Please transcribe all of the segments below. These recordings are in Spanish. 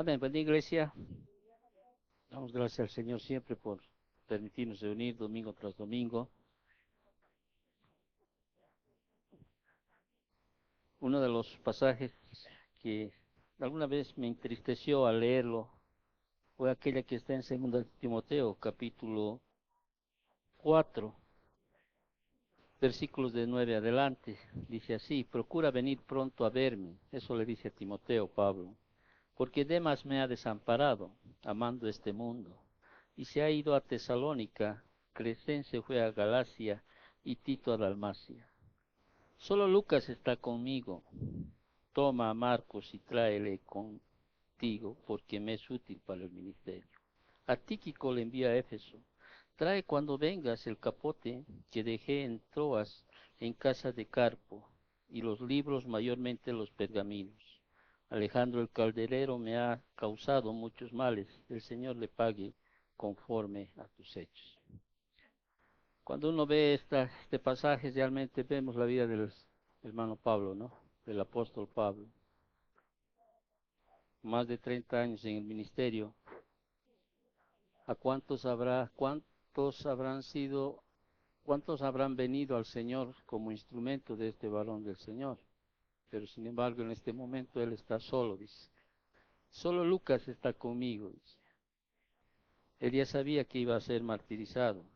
Amén. Buena iglesia. Damos gracias al Señor siempre por permitirnos reunir domingo tras domingo. Uno de los pasajes que alguna vez me entristeció al leerlo fue aquella que está en 2 Timoteo, capítulo 4, versículos de 9 adelante. Dice así: procura venir pronto a verme. Eso le dice a Timoteo Pablo. Porque Demas me ha desamparado, amando este mundo, y se ha ido a Tesalónica. Crescense fue a Galacia y Tito a Dalmacia. Solo Lucas está conmigo. Toma a Marcos y tráele contigo, porque me es útil para el ministerio. A Tíquico le envía a Éfeso. Trae cuando vengas el capote que dejé en Troas, en casa de Carpo, y los libros, mayormente los pergaminos. Alejandro el calderero me ha causado muchos males. El Señor le pague conforme a tus hechos. Cuando uno ve este pasaje, realmente vemos la vida del hermano Pablo, ¿no? Del apóstol Pablo. Más de 30 años en el ministerio. ¿A cuántos habrán venido al Señor como instrumento de este varón del Señor? Pero sin embargo, en este momento él está solo, dice. Solo Lucas está conmigo, dice. Él ya sabía que iba a ser martirizado,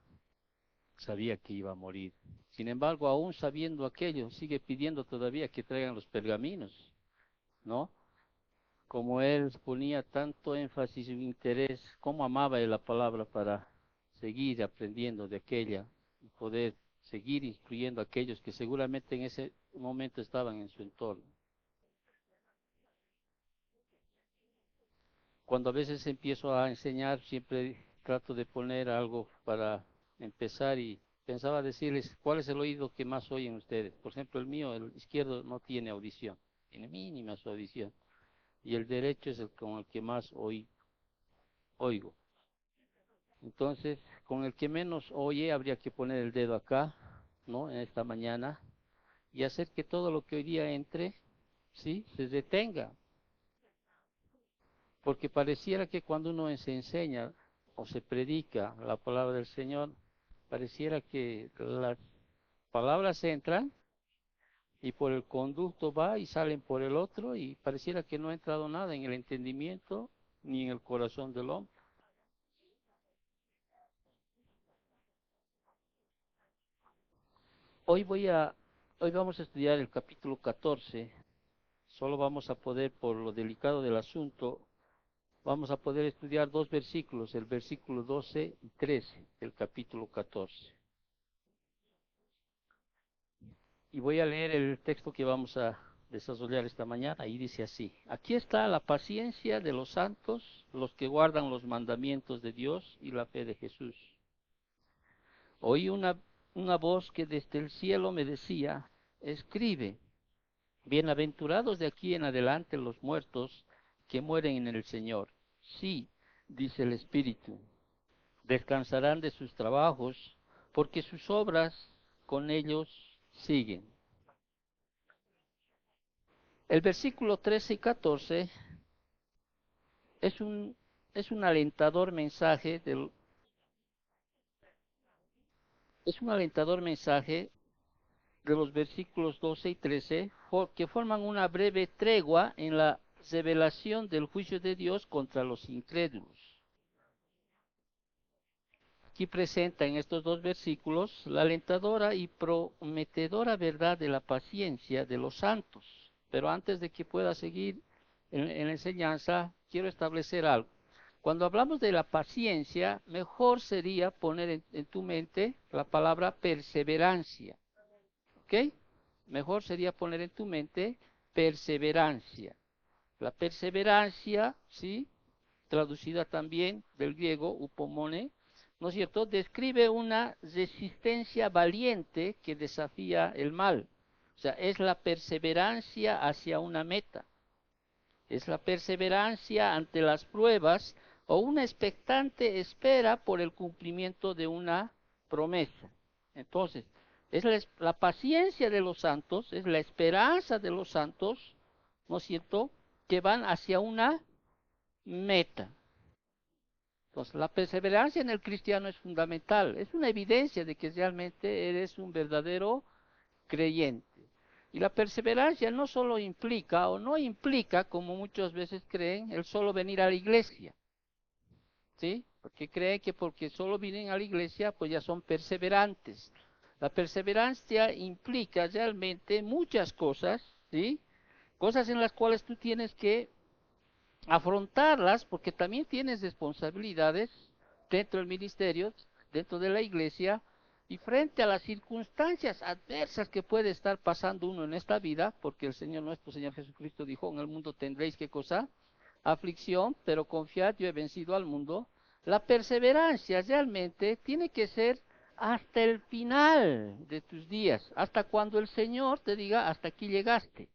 sabía que iba a morir. Sin embargo, aún sabiendo aquello, sigue pidiendo todavía que traigan los pergaminos, ¿no? Como él ponía tanto énfasis y interés, cómo amaba él la palabra para seguir aprendiendo de aquella y poder seguir instruyendo a aquellos que seguramente en ese momento estaban en su entorno. Cuando a veces empiezo a enseñar, siempre trato de poner algo para empezar y pensaba decirles cuál es el oído que más oyen ustedes. Por ejemplo, el mío, el izquierdo, no tiene audición, tiene mínima su audición, y el derecho es el con el que más oigo. Entonces, con el que menos oye, habría que poner el dedo acá, ¿no? En esta mañana, y hacer que todo lo que hoy día entre, ¿sí? Se detenga. Porque pareciera que cuando uno se enseña o se predica la palabra del Señor, pareciera que las palabras entran y por el conducto va y salen por el otro, y pareciera que no ha entrado nada en el entendimiento ni en el corazón del hombre. Hoy voy a, hoy vamos a estudiar el capítulo 14. Solo vamos a poder, por lo delicado del asunto, vamos a poder estudiar dos versículos, el versículo 12 y 13 del capítulo 14. Y voy a leer el texto que vamos a desarrollar esta mañana, y dice así: aquí está la paciencia de los santos, los que guardan los mandamientos de Dios y la fe de Jesús. Oí una voz que desde el cielo me decía: escribe, bienaventurados de aquí en adelante los muertos que mueren en el Señor. Sí, dice el Espíritu, descansarán de sus trabajos, porque sus obras con ellos siguen. El versículo 13 y 14 es un, es un alentador mensaje es un alentador mensaje de los versículos 12 y 13, que forman una breve tregua en la revelación del juicio de Dios contra los incrédulos. Aquí presenta en estos dos versículos la alentadora y prometedora verdad de la paciencia de los santos. Pero antes de que pueda seguir en la enseñanza, quiero establecer algo. Cuando hablamos de la paciencia, mejor sería poner en tu mente la palabra perseverancia. ¿Ok? Mejor sería poner en tu mente perseverancia. La perseverancia, ¿sí? Traducida también del griego upomone, ¿no es cierto?, describe una resistencia valiente que desafía el mal. O sea, es la perseverancia hacia una meta. Es la perseverancia ante las pruebas o una expectante espera por el cumplimiento de una promesa. Entonces, es la paciencia de los santos, es la esperanza de los santos, ¿no es cierto?, que van hacia una meta. Entonces, la perseverancia en el cristiano es fundamental, es una evidencia de que realmente eres un verdadero creyente. Y la perseverancia no solo implica, o no implica, como muchas veces creen, el solo venir a la iglesia, ¿sí? Porque creen que porque solo vienen a la iglesia, pues ya son perseverantes. La perseverancia implica realmente muchas cosas, ¿sí? Cosas en las cuales tú tienes que afrontarlas, porque también tienes responsabilidades dentro del ministerio, dentro de la iglesia, y frente a las circunstancias adversas que puede estar pasando uno en esta vida, porque el Señor nuestro Señor Jesucristo dijo, en el mundo tendréis ¿qué cosa? Aflicción, pero confiad, yo he vencido al mundo. La perseverancia realmente tiene que ser hasta el final de tus días, hasta cuando el Señor te diga, hasta aquí llegaste.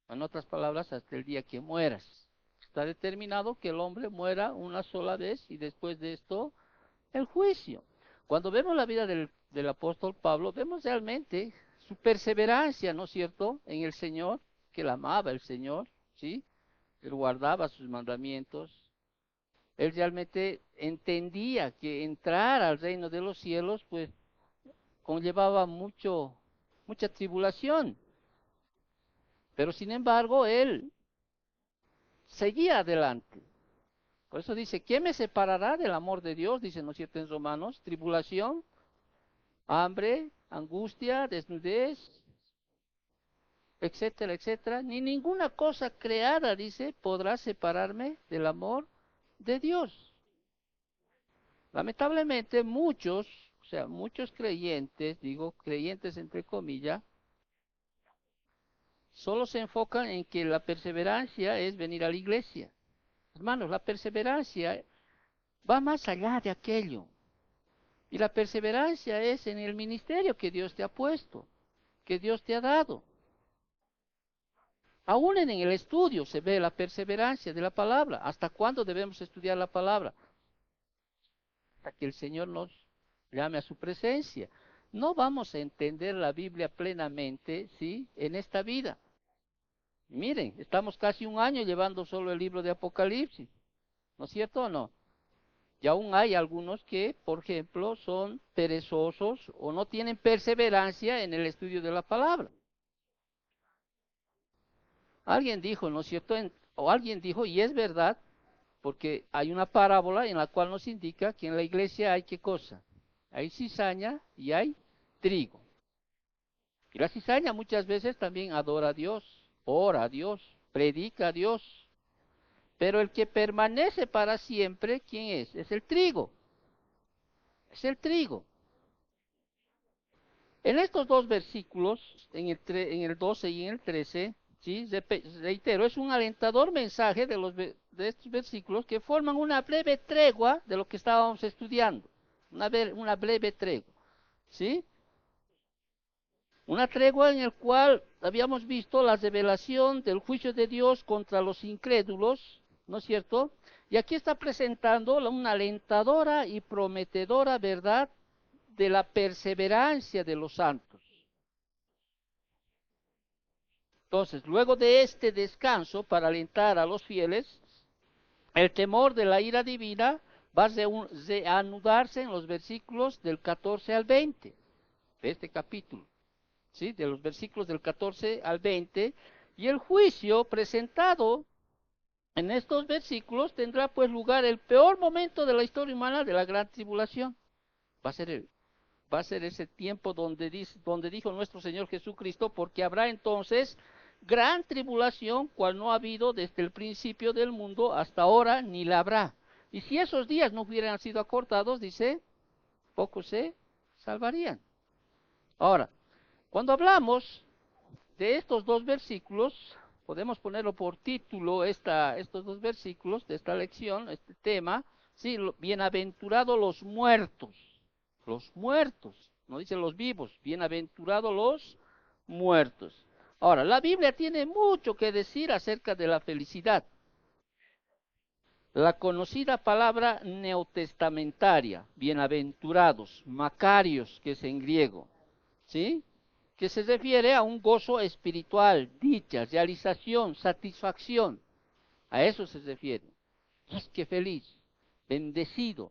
En otras palabras, hasta el día que mueras. Está determinado que el hombre muera una sola vez y después de esto el juicio. Cuando vemos la vida del apóstol Pablo, vemos realmente su perseverancia, ¿no es cierto?, en el Señor, que él amaba el Señor, ¿sí? Él guardaba sus mandamientos. Él realmente entendía que entrar al reino de los cielos, pues, conllevaba mucha tribulación. Pero sin embargo, él seguía adelante. Por eso dice, ¿quién me separará del amor de Dios? Dice, ¿no es cierto?, en Romanos, tribulación, hambre, angustia, desnudez, etcétera, etcétera. Ni ninguna cosa creada, dice, podrá separarme del amor de Dios. Lamentablemente muchos, o sea, muchos creyentes, digo creyentes entre comillas, solo se enfocan en que la perseverancia es venir a la iglesia. Hermanos, la perseverancia va más allá de aquello. Y la perseverancia es en el ministerio que Dios te ha puesto, que Dios te ha dado. Aún en el estudio se ve la perseverancia de la palabra. ¿Hasta cuándo debemos estudiar la palabra? Hasta que el Señor nos llame a su presencia. No vamos a entender la Biblia plenamente, ¿sí?, en esta vida. Miren, estamos casi un año llevando solo el libro de Apocalipsis. ¿No es cierto o no? Y aún hay algunos que, por ejemplo, son perezosos o no tienen perseverancia en el estudio de la palabra. Alguien dijo, ¿no es cierto? O alguien dijo, y es verdad, porque hay una parábola en la cual nos indica que en la iglesia hay qué cosa. Hay cizaña y hay trigo. Y la cizaña muchas veces también adora a Dios, ora a Dios, predica a Dios. Pero el que permanece para siempre, ¿quién es? Es el trigo. Es el trigo. En estos dos versículos, en el 12 y en el 13, ¿sí?, reitero, es un alentador mensaje de estos versículos que forman una breve tregua de lo que estábamos estudiando. Una breve tregua. ¿Sí? Una tregua en la cual habíamos visto la revelación del juicio de Dios contra los incrédulos, ¿no es cierto? Y aquí está presentando una alentadora y prometedora verdad de la perseverancia de los santos. Entonces, luego de este descanso para alentar a los fieles, el temor de la ira divina va a reanudarse en los versículos del 14 al 20 de este capítulo, ¿sí?, de los versículos del 14 al 20, y el juicio presentado en estos versículos tendrá pues lugar el peor momento de la historia humana de la gran tribulación. Va a ser ese tiempo donde dijo nuestro Señor Jesucristo, porque habrá entonces gran tribulación, cual no ha habido desde el principio del mundo hasta ahora, ni la habrá. Y si esos días no hubieran sido acortados, dice, pocos se salvarían. Ahora, cuando hablamos de estos dos versículos, podemos ponerlo por título estos dos versículos de esta lección, este tema, ¿sí? Bienaventurados los muertos, no dice los vivos, bienaventurados los muertos. Ahora, la Biblia tiene mucho que decir acerca de la felicidad. La conocida palabra neotestamentaria, bienaventurados, macarios, que es en griego, ¿sí?, que se refiere a un gozo espiritual, dicha, realización, satisfacción. A eso se refiere. Más que feliz, bendecido.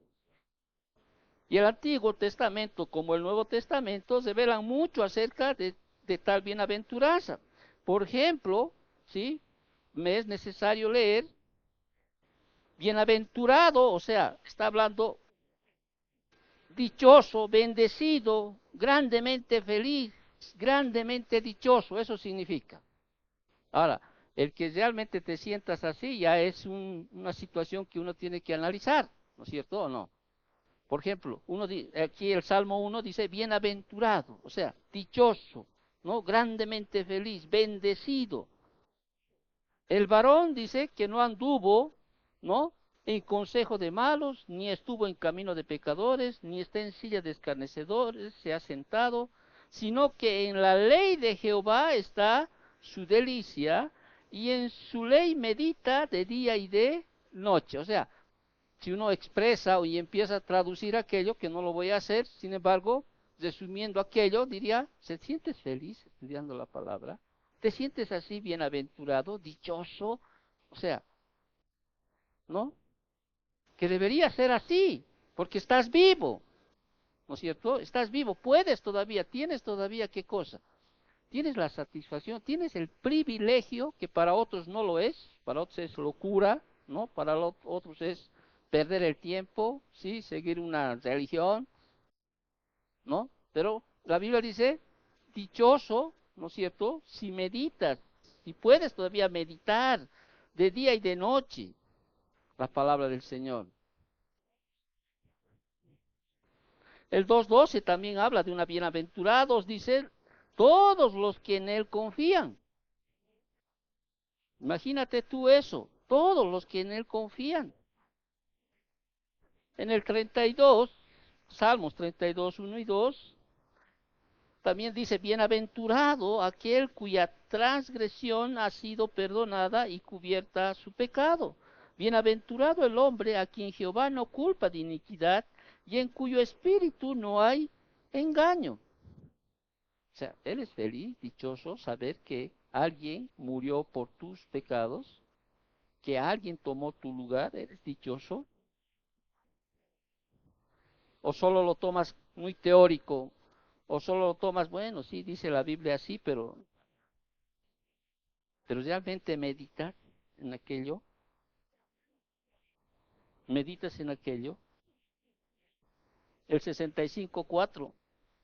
Y el Antiguo Testamento, como el Nuevo Testamento, revelan mucho acerca de tal bienaventuranza. Por ejemplo, ¿sí? Me es necesario leer bienaventurado, o sea, está hablando dichoso, bendecido, grandemente feliz, grandemente dichoso, eso significa. Ahora, el que realmente te sientas así ya es una situación que uno tiene que analizar, ¿no es cierto o no? Por ejemplo, aquí el Salmo 1 dice bienaventurado, o sea, dichoso, ¿no? Grandemente feliz, bendecido. El varón dice que no anduvo, ¿no? En consejo de malos, ni estuvo en camino de pecadores, ni está en silla de escarnecedores, se ha sentado, sino que en la ley de Jehová está su delicia, y en su ley medita de día y de noche. O sea, si uno expresa y empieza a traducir aquello, que no lo voy a hacer, sin embargo, resumiendo aquello, diría, ¿se sientes feliz estudiando la palabra? ¿Te sientes así bienaventurado, dichoso? O sea, ¿no? Que debería ser así, porque estás vivo, ¿no es cierto? Estás vivo, puedes todavía, tienes todavía qué cosa. Tienes la satisfacción, tienes el privilegio, que para otros no lo es, para otros es locura, ¿no? Para otros es perder el tiempo, ¿sí? Seguir una religión, ¿no? Pero la Biblia dice, dichoso, ¿no es cierto? Si meditas, si puedes todavía meditar de día y de noche la palabra del Señor. El 2:12 también habla de una bienaventurados, dice, todos los que en él confían. Imagínate tú eso, todos los que en él confían. En el 32, Salmos 32, 1 y 2, también dice, bienaventurado aquel cuya transgresión ha sido perdonada y cubierta su pecado. Bienaventurado el hombre a quien Jehová no culpa de iniquidad y en cuyo espíritu no hay engaño. O sea, eres feliz, dichoso, saber que alguien murió por tus pecados, que alguien tomó tu lugar, eres dichoso. O solo lo tomas muy teórico, o solo lo tomas, bueno, sí, dice la Biblia así, pero realmente meditas en aquello, meditas en aquello. El 65:4,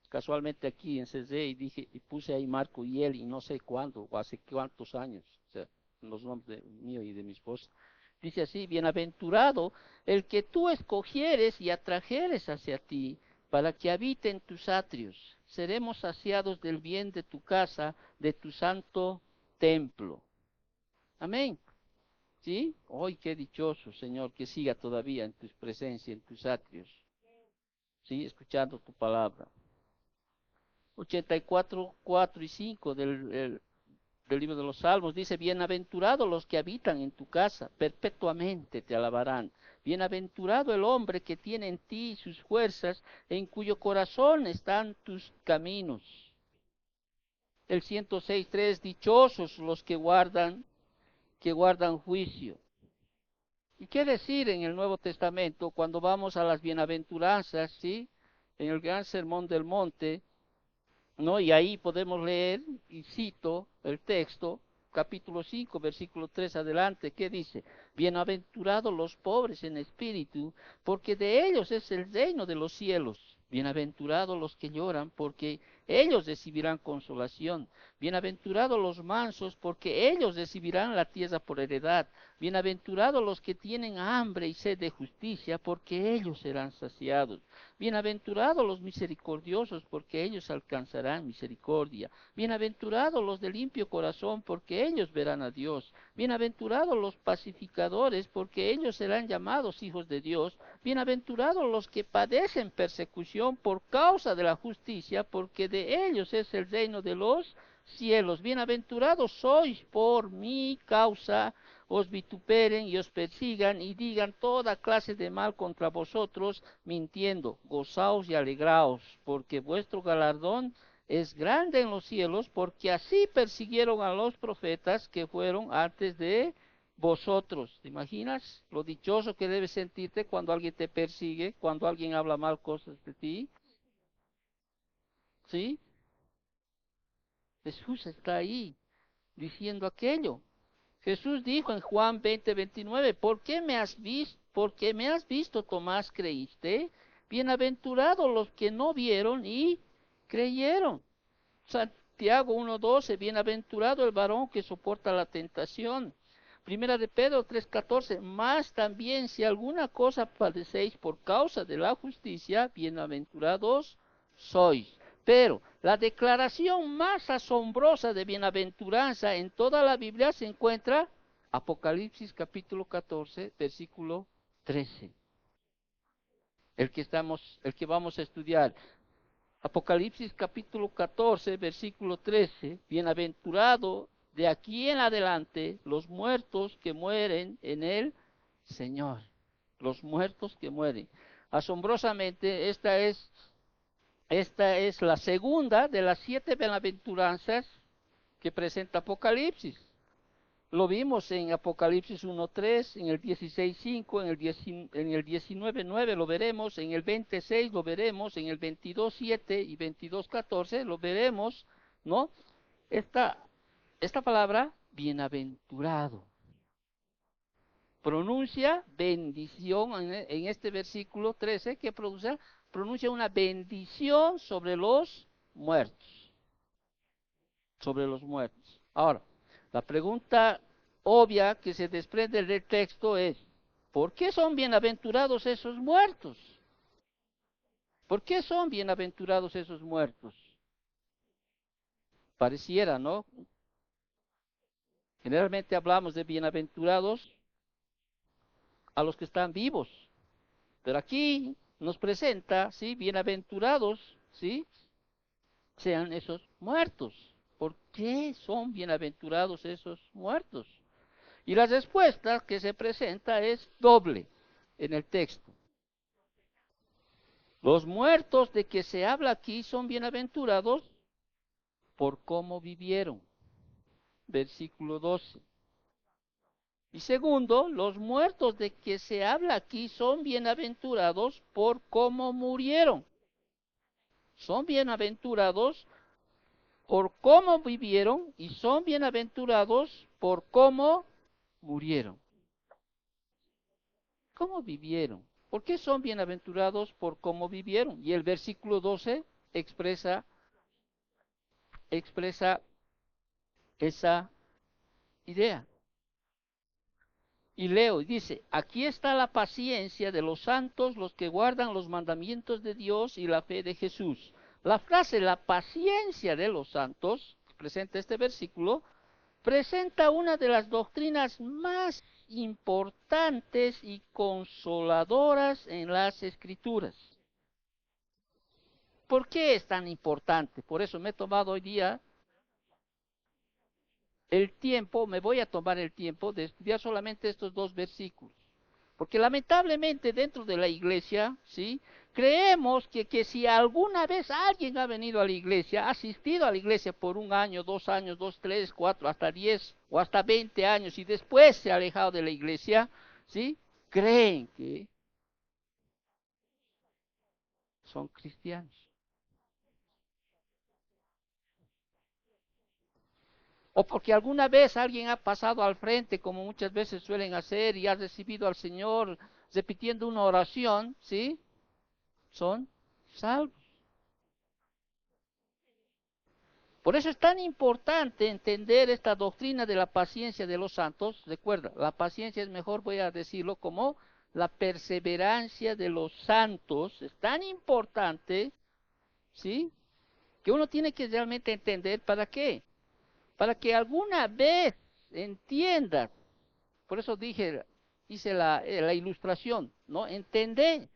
casualmente aquí en CZ, y dije, y puse ahí Marco y él, y no sé cuándo, o hace cuántos años, o sea, los nombres mío y de mi esposa. Dice así, bienaventurado el que tú escogieres y atrajeres hacia ti, para que habite en tus atrios. Seremos saciados del bien de tu casa, de tu santo templo. Amén. ¿Sí? Hoy qué dichoso, Señor, que siga todavía en tu presencia, en tus atrios. ¿Sí? Escuchando tu palabra. 84, 4 y 5 del libro de los Salmos dice, bienaventurados los que habitan en tu casa, perpetuamente te alabarán. Bienaventurado el hombre que tiene en ti sus fuerzas, en cuyo corazón están tus caminos. El 106:3, dichosos los que guardan juicio. ¿Y qué decir en el Nuevo Testamento cuando vamos a las bienaventuranzas, sí? En el gran sermón del monte, ¿no? Y ahí podemos leer, y cito el texto, capítulo 5, versículo 3 adelante, ¿qué dice? Bienaventurados los pobres en espíritu, porque de ellos es el reino de los cielos. Bienaventurados los que lloran, porque ellos recibirán consolación. Bienaventurados los mansos, porque ellos recibirán la tierra por heredad. Bienaventurados los que tienen hambre y sed de justicia, porque ellos serán saciados. Bienaventurados los misericordiosos, porque ellos alcanzarán misericordia. Bienaventurados los de limpio corazón, porque ellos verán a Dios. Bienaventurados los pacificadores, porque ellos serán llamados hijos de Dios. Bienaventurados los que padecen persecución por causa de la justicia, porque de ellos es el reino de los cielos. Bienaventurados sois por mi causa, os vituperen y os persigan y digan toda clase de mal contra vosotros, mintiendo. Gozaos y alegraos, porque vuestro galardón es grande en los cielos, porque así persiguieron a los profetas que fueron antes de vosotros. ¿Te imaginas lo dichoso que debes sentirte cuando alguien te persigue, cuando alguien habla mal cosas de ti? ¿Sí? Jesús está ahí diciendo aquello. Jesús dijo en Juan 20:29, ¿por qué me has visto? Porque me has visto, Tomás, creíste. Bienaventurados los que no vieron y creyeron. Santiago 1:12, bienaventurado el varón que soporta la tentación. Primera de Pedro 3:14, más también si alguna cosa padecéis por causa de la justicia, bienaventurados sois. Pero la declaración más asombrosa de bienaventuranza en toda la Biblia se encuentra Apocalipsis capítulo 14, versículo 13. El que vamos a estudiar. Apocalipsis capítulo 14, versículo 13, bienaventurado de aquí en adelante los muertos que mueren en el Señor. Los muertos que mueren. Asombrosamente, esta es la segunda de las 7 bienaventuranzas que presenta Apocalipsis. Lo vimos en Apocalipsis 1:3, en el 16:5, en el 19:9 lo veremos, en el 20:6 lo veremos, en el 22:7 y 22:14 lo veremos, ¿no? Esta palabra, bienaventurado, pronuncia bendición en este versículo 13 que pronuncia una bendición sobre los muertos, sobre los muertos. Ahora, la pregunta obvia que se desprende del texto es, ¿por qué son bienaventurados esos muertos? ¿Por qué son bienaventurados esos muertos? Pareciera, ¿no? Generalmente hablamos de bienaventurados a los que están vivos, pero aquí nos presenta, ¿sí? Bienaventurados, ¿sí? Sean esos muertos. ¿Por qué son bienaventurados esos muertos? Y la respuesta que se presenta es doble en el texto. Los muertos de que se habla aquí son bienaventurados por cómo vivieron. Versículo 12. Y segundo, los muertos de que se habla aquí son bienaventurados por cómo murieron. Son bienaventurados por cómo vivieron y son bienaventurados por cómo murieron. ¿Cómo vivieron? ¿Por qué son bienaventurados por cómo vivieron? Y el versículo 12 expresa esa idea. Y leo, y dice, aquí está la paciencia de los santos, los que guardan los mandamientos de Dios y la fe de Jesús. La frase, la paciencia de los santos, que presenta este versículo, presenta una de las doctrinas más importantes y consoladoras en las Escrituras. ¿Por qué es tan importante? Por eso me he tomado hoy día me voy a tomar el tiempo de estudiar solamente estos 2 versículos. Porque lamentablemente dentro de la iglesia, ¿sí? Creemos que si alguna vez alguien ha venido a la iglesia, ha asistido a la iglesia por 1 año, 2 años, 2, 3, 4, hasta 10 o hasta 20 años y después se ha alejado de la iglesia, ¿sí? Creen que son cristianos. O porque alguna vez alguien ha pasado al frente, como muchas veces suelen hacer, y ha recibido al Señor repitiendo una oración, ¿sí? Son salvos. Por eso es tan importante entender esta doctrina de la paciencia de los santos. Recuerda, la paciencia es mejor, voy a decirlo, como la perseverancia de los santos. Es tan importante, ¿sí? Que uno tiene que realmente entender para qué. Para que alguna vez entiendas. Por eso hice la ilustración, ¿no? Entender.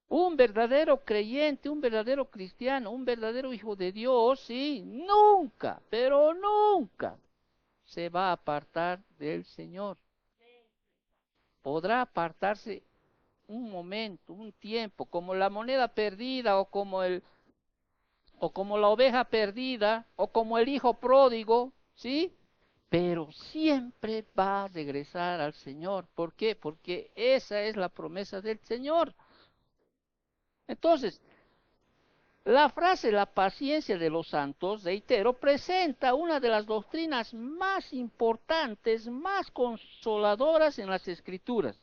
Un verdadero creyente, un verdadero cristiano, un verdadero hijo de Dios, sí, nunca, pero nunca se va a apartar del Señor. Podrá apartarse un momento, un tiempo, como la moneda perdida o como la oveja perdida o como el hijo pródigo, ¿sí? pero siempre va a regresar al Señor. ¿Por qué? Porque esa es la promesa del Señor. Entonces, la frase la paciencia de los santos, reitero, presenta una de las doctrinas más importantes, más consoladoras en las Escrituras.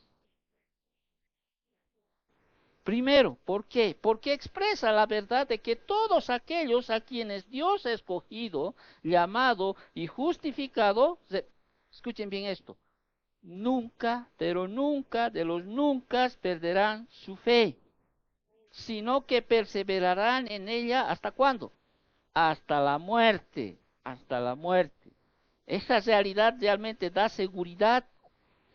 Primero, ¿por qué? Porque expresa la verdad de que todos aquellos a quienes Dios ha escogido, llamado y justificado, escuchen bien esto, nunca, pero nunca de los nunca perderán su fe, sino que perseverarán en ella ¿hasta cuándo? Hasta la muerte, hasta la muerte. Esa realidad realmente da seguridad,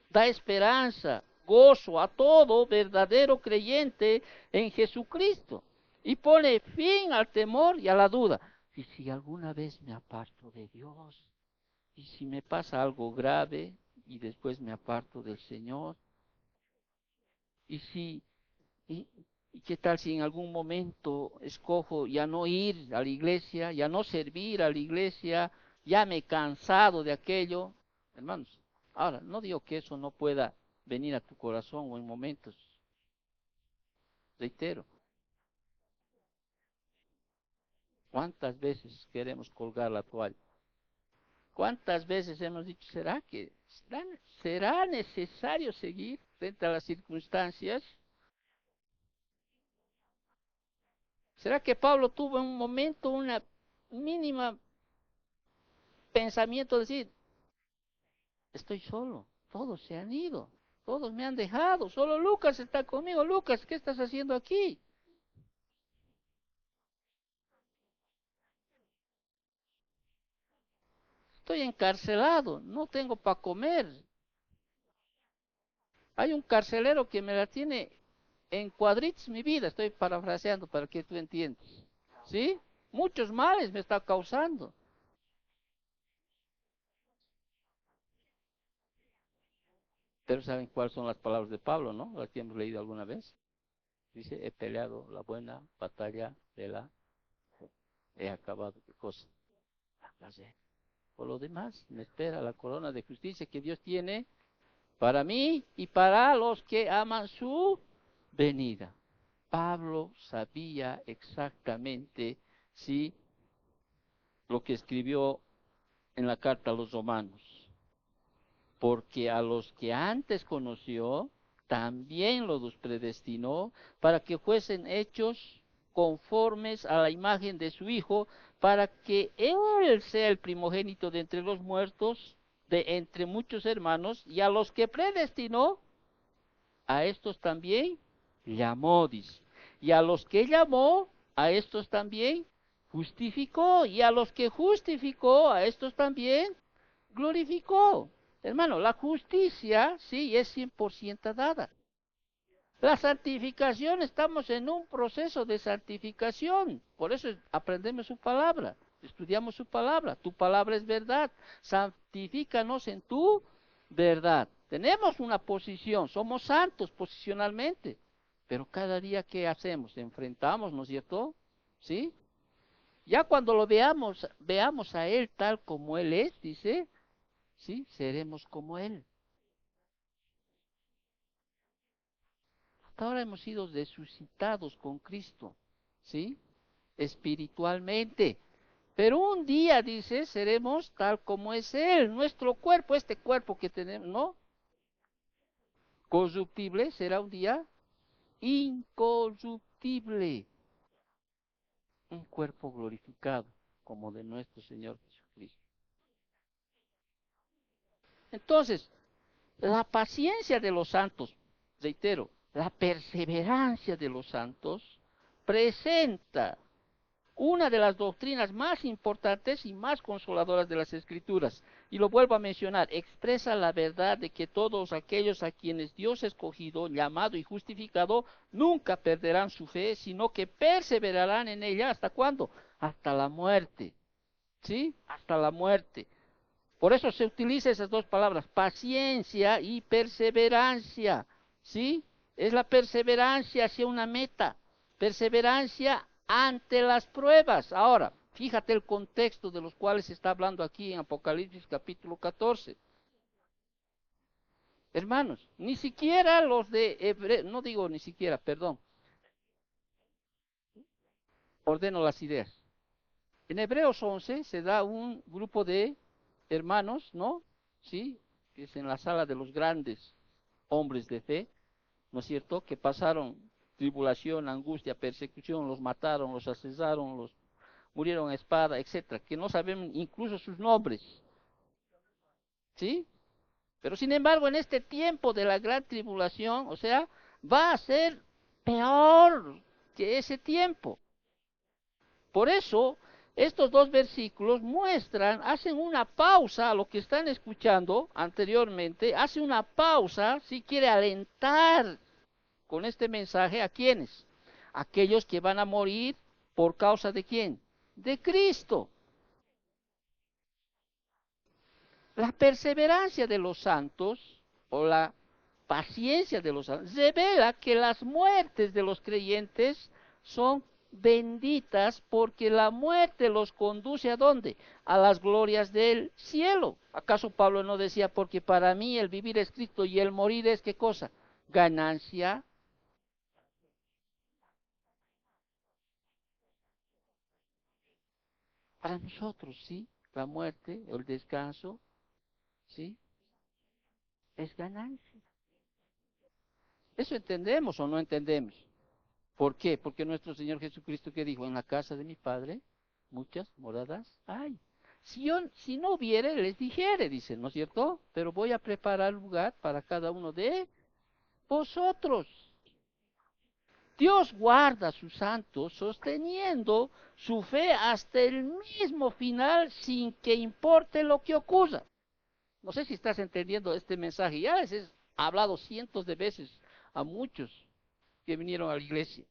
da esperanza, gozo a todo verdadero creyente en Jesucristo y pone fin al temor y a la duda. Y si alguna vez me aparto de Dios, y si me pasa algo grave y después me aparto del Señor, y si y, y qué tal si en algún momento escojo ya no ir a la iglesia, ya no servir a la iglesia, ya me he cansado de aquello, hermanos. Ahora, no digo que eso no pueda venir a tu corazón o en momentos, reitero, ¿cuántas veces queremos colgar la toalla? ¿Cuántas veces hemos dicho, será necesario seguir frente a las circunstancias? ¿Será que Pablo tuvo en un momento una mínima pensamiento de decir, estoy solo, todos se han ido, todos me han dejado, solo Lucas está conmigo? Lucas, ¿qué estás haciendo aquí? Estoy encarcelado, no tengo para comer. Hay un carcelero que me la tiene en cuadritos mi vida, estoy parafraseando para que tú entiendas. ¿Sí? Muchos males me está causando. Pero ¿saben cuáles son las palabras de Pablo, no? Las que hemos leído alguna vez. Dice, he peleado la buena batalla de la fe. He acabado, ¿qué cosa? La fe. Por lo demás, me espera la corona de justicia que Dios tiene para mí y para los que aman su venida. Pablo sabía exactamente, sí, lo que escribió en la carta a los romanos. Porque a los que antes conoció, también los predestinó para que fuesen hechos conformes a la imagen de su Hijo, para que Él sea el primogénito de entre los muertos, de entre muchos hermanos, y a los que predestinó, a estos también llamó, dice. Y a los que llamó, a estos también justificó. Y a los que justificó, a estos también glorificó. Hermano, la justicia, sí, es 100% dada. La santificación, estamos en un proceso de santificación. Por eso aprendemos su palabra, estudiamos su palabra. Tu palabra es verdad. Santifícanos en tu verdad. Tenemos una posición, somos santos posicionalmente. Pero cada día que hacemos, enfrentamos, ¿no es cierto? ¿Sí? Ya cuando lo veamos, veamos a Él tal como Él es, dice, sí, seremos como Él. Hasta ahora hemos sido resucitados con Cristo, ¿sí? Espiritualmente. Pero un día, dice, seremos tal como es Él. Nuestro cuerpo, este cuerpo que tenemos, ¿no? Corruptible, será un día incorruptible. Un cuerpo glorificado, como de nuestro Señor Jesucristo. Entonces, la paciencia de los santos, reitero, la perseverancia de los santos presenta una de las doctrinas más importantes y más consoladoras de las Escrituras. Y lo vuelvo a mencionar, expresa la verdad de que todos aquellos a quienes Dios ha escogido, llamado y justificado, nunca perderán su fe, sino que perseverarán en ella. ¿Hasta cuándo? Hasta la muerte. ¿Sí? Hasta la muerte. Por eso se utiliza esas dos palabras, paciencia y perseverancia, ¿sí? Es la perseverancia hacia una meta, perseverancia ante las pruebas. Ahora, Fíjate el contexto de los cuales se está hablando aquí en Apocalipsis capítulo 14. Hermanos, ni siquiera los de Hebreo, no digo ni siquiera, perdón, ordeno las ideas. En Hebreos 11 se da un grupo de hermanos, ¿no? Sí, que es en la sala de los grandes hombres de fe, ¿no es cierto? Que pasaron tribulación, angustia, persecución, los mataron, los asesinaron, los murieron a espada, etcétera, que no sabemos incluso sus nombres, ¿sí? Pero sin embargo, en este tiempo de la gran tribulación, o sea, va a ser peor que ese tiempo. Por eso, estos dos versículos muestran, hacen una pausa a lo que están escuchando anteriormente, hace una pausa, si quiere alentar con este mensaje a quienes, aquellos que van a morir por causa de quién, de Cristo. La perseverancia de los santos o la paciencia de los santos revela que las muertes de los creyentes son benditas porque la muerte los conduce a dónde? A las glorias del cielo. ¿Acaso Pablo no decía, porque para mí el vivir es Cristo y el morir es qué cosa? Ganancia. Para nosotros, sí, la muerte, el descanso, sí, es ganancia. ¿Eso entendemos o no entendemos? ¿Por qué? Porque nuestro Señor Jesucristo que dijo, en la casa de mi Padre muchas moradas hay. Si no hubiere, les dijere, dice, ¿no es cierto? Pero voy a preparar lugar para cada uno de vosotros. Dios guarda a sus santos sosteniendo su fe hasta el mismo final sin que importe lo que ocurra. No sé si estás entendiendo este mensaje. Ya les he hablado cientos de veces a muchos que vinieron a la iglesia.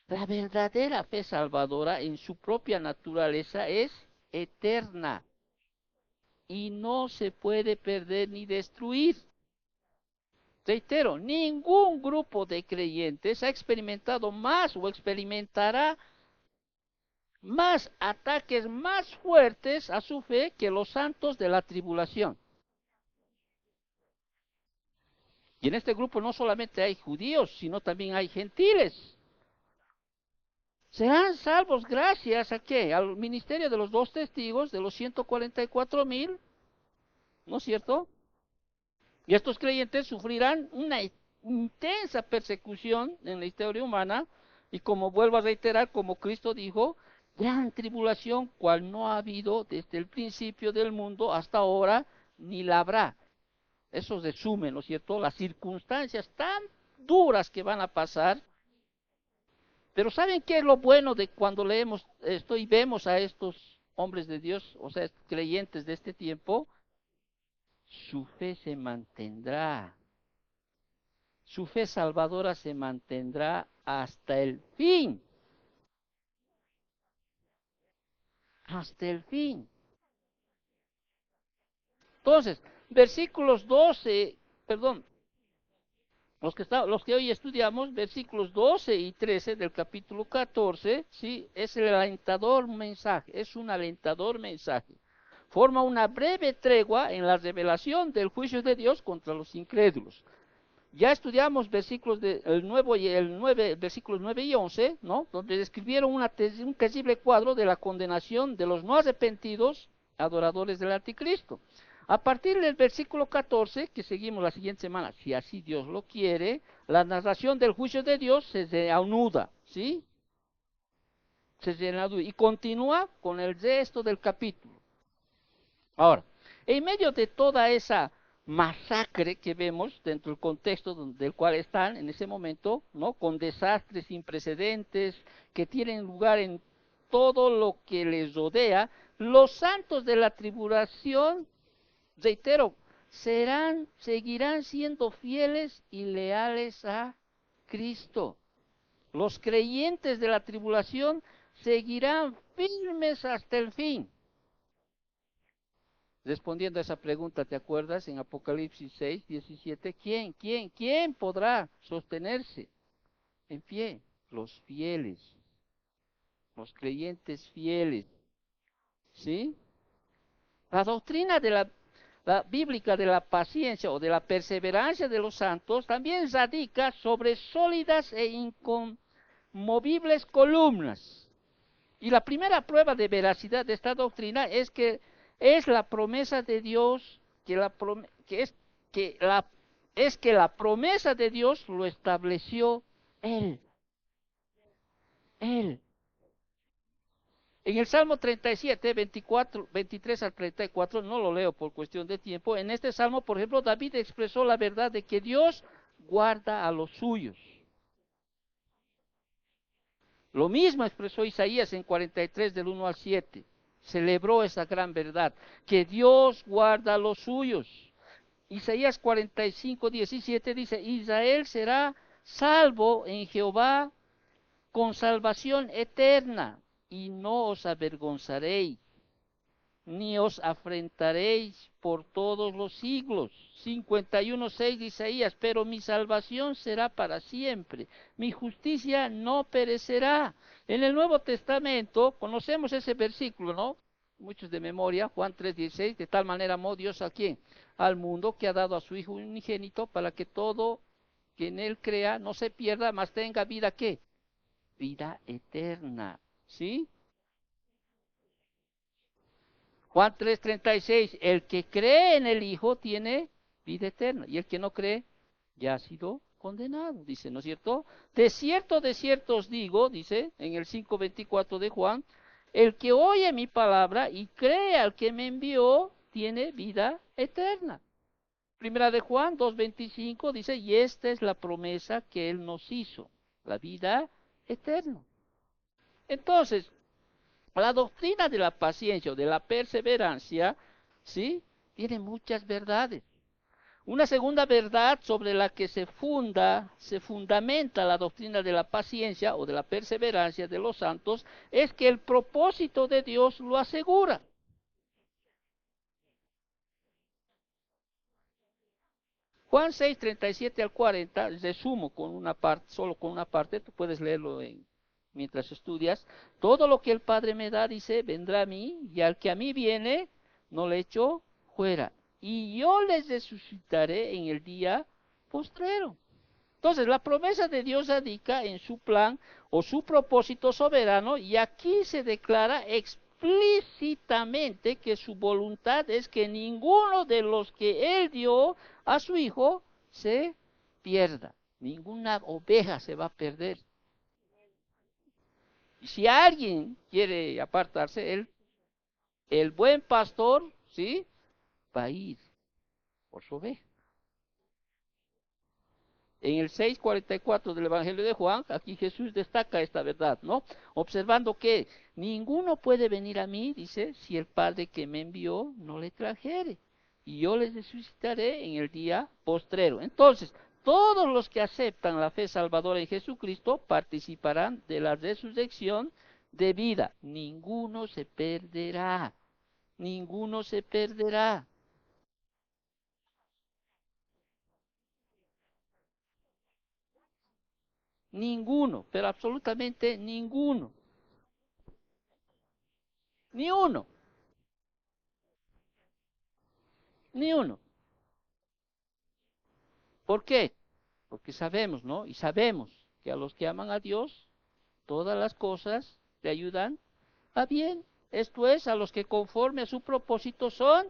La verdadera fe salvadora en su propia naturaleza es eterna y no se puede perder ni destruir. Reitero, ningún grupo de creyentes ha experimentado más o experimentará más ataques más fuertes a su fe que los santos de la tribulación. Y en este grupo no solamente hay judíos, sino también hay gentiles. Serán salvos gracias a qué? Al ministerio de los dos testigos, de los 144,000, ¿no es cierto? Y estos creyentes sufrirán una intensa persecución en la historia humana, y como vuelvo a reiterar, como Cristo dijo, gran tribulación, cual no ha habido desde el principio del mundo hasta ahora, ni la habrá. Eso resume, ¿no es cierto?, las circunstancias tan duras que van a pasar. Pero ¿saben qué es lo bueno de cuando leemos esto y vemos a estos hombres de Dios, o sea, creyentes de este tiempo? Su fe se mantendrá, su fe salvadora se mantendrá hasta el fin, hasta el fin. Entonces, versículos 12, perdón, los que hoy estudiamos, versículos 12 y 13 del capítulo 14, ¿sí? Es el alentador mensaje, es un alentador mensaje. Forma una breve tregua en la revelación del juicio de Dios contra los incrédulos. Ya estudiamos versículos el nuevo y el 9, versículos 9 y 11, ¿no? Donde describieron un terrible cuadro de la condenación de los no arrepentidos adoradores del anticristo. A partir del versículo 14, que seguimos la siguiente semana, si así Dios lo quiere, la narración del juicio de Dios se reanuda, ¿sí? Se reanuda y continúa con el resto del capítulo. Ahora, en medio de toda esa masacre que vemos dentro del contexto del cual están en ese momento, ¿no? Con desastres sin precedentes que tienen lugar en todo lo que les rodea, los santos de la tribulación, reitero, seguirán siendo fieles y leales a Cristo. Los creyentes de la tribulación seguirán firmes hasta el fin. Respondiendo a esa pregunta, ¿te acuerdas? En Apocalipsis 6, 17, ¿quién podrá sostenerse en pie? Los fieles, los creyentes fieles. ¿sí? La doctrina de la bíblica de la paciencia o de la perseverancia de los santos también radica sobre sólidas e inconmovibles columnas. Y la primera prueba de veracidad de esta doctrina es que es la promesa de Dios, que la promesa de Dios lo estableció Él. Él. En el Salmo 37, 24, 23 al 34, no lo leo por cuestión de tiempo, en este Salmo, por ejemplo, David expresó la verdad de que Dios guarda a los suyos. Lo mismo expresó Isaías en 43 del 1 al 7. Celebró esa gran verdad, que Dios guarda a los suyos. Isaías 45, 17 dice, Israel será salvo en Jehová con salvación eterna, y no os avergonzaréis, ni os afrentaréis por todos los siglos. 51:6 de Isaías, pero mi salvación será para siempre, mi justicia no perecerá. En el Nuevo Testamento conocemos ese versículo, ¿no? Muchos de memoria, Juan 3:16, de tal manera amó Dios a quién, al mundo, que ha dado a su Hijo unigénito, para que todo que en él crea no se pierda, mas tenga vida, ¿qué? Vida eterna, ¿sí? Juan 3:36, el que cree en el Hijo tiene vida eterna, y el que no cree ya ha sido condenado, dice, ¿no es cierto? De cierto os digo, dice en el 5:24 de Juan, el que oye mi palabra y cree al que me envió, tiene vida eterna. Primera de Juan 2:25 dice, y esta es la promesa que él nos hizo, la vida eterna. Entonces, la doctrina de la paciencia o de la perseverancia, ¿sí? Tiene muchas verdades. Una segunda verdad sobre la que se fundamenta la doctrina de la paciencia o de la perseverancia de los santos, es que el propósito de Dios lo asegura. Juan 6:37 al 40, resumo con una parte, solo con una parte, tú puedes leerlo mientras estudias. Todo lo que el Padre me da, dice, vendrá a mí, y al que a mí viene, no le echo fuera. Y yo les resucitaré en el día postrero. Entonces, la promesa de Dios radica en su plan o su propósito soberano, y aquí se declara explícitamente que su voluntad es que ninguno de los que Él dio a su Hijo se pierda. Ninguna oveja se va a perder. Y si alguien quiere apartarse, el buen pastor, ¿sí? Va a ir por su oveja. En el 6:44 del Evangelio de Juan, aquí Jesús destaca esta verdad, ¿no? Observando que ninguno puede venir a mí, dice, si el Padre que me envió no le trajere, y yo les resucitaré en el día postrero. Entonces, todos los que aceptan la fe salvadora en Jesucristo participarán de la resurrección de vida. Ninguno se perderá, ninguno se perderá. Ninguno, pero absolutamente ninguno. Ni uno, ni uno. ¿Por qué? Porque sabemos, ¿no? Y sabemos que a los que aman a Dios, todas las cosas le ayudan a bien. Esto es, a los que conforme a su propósito son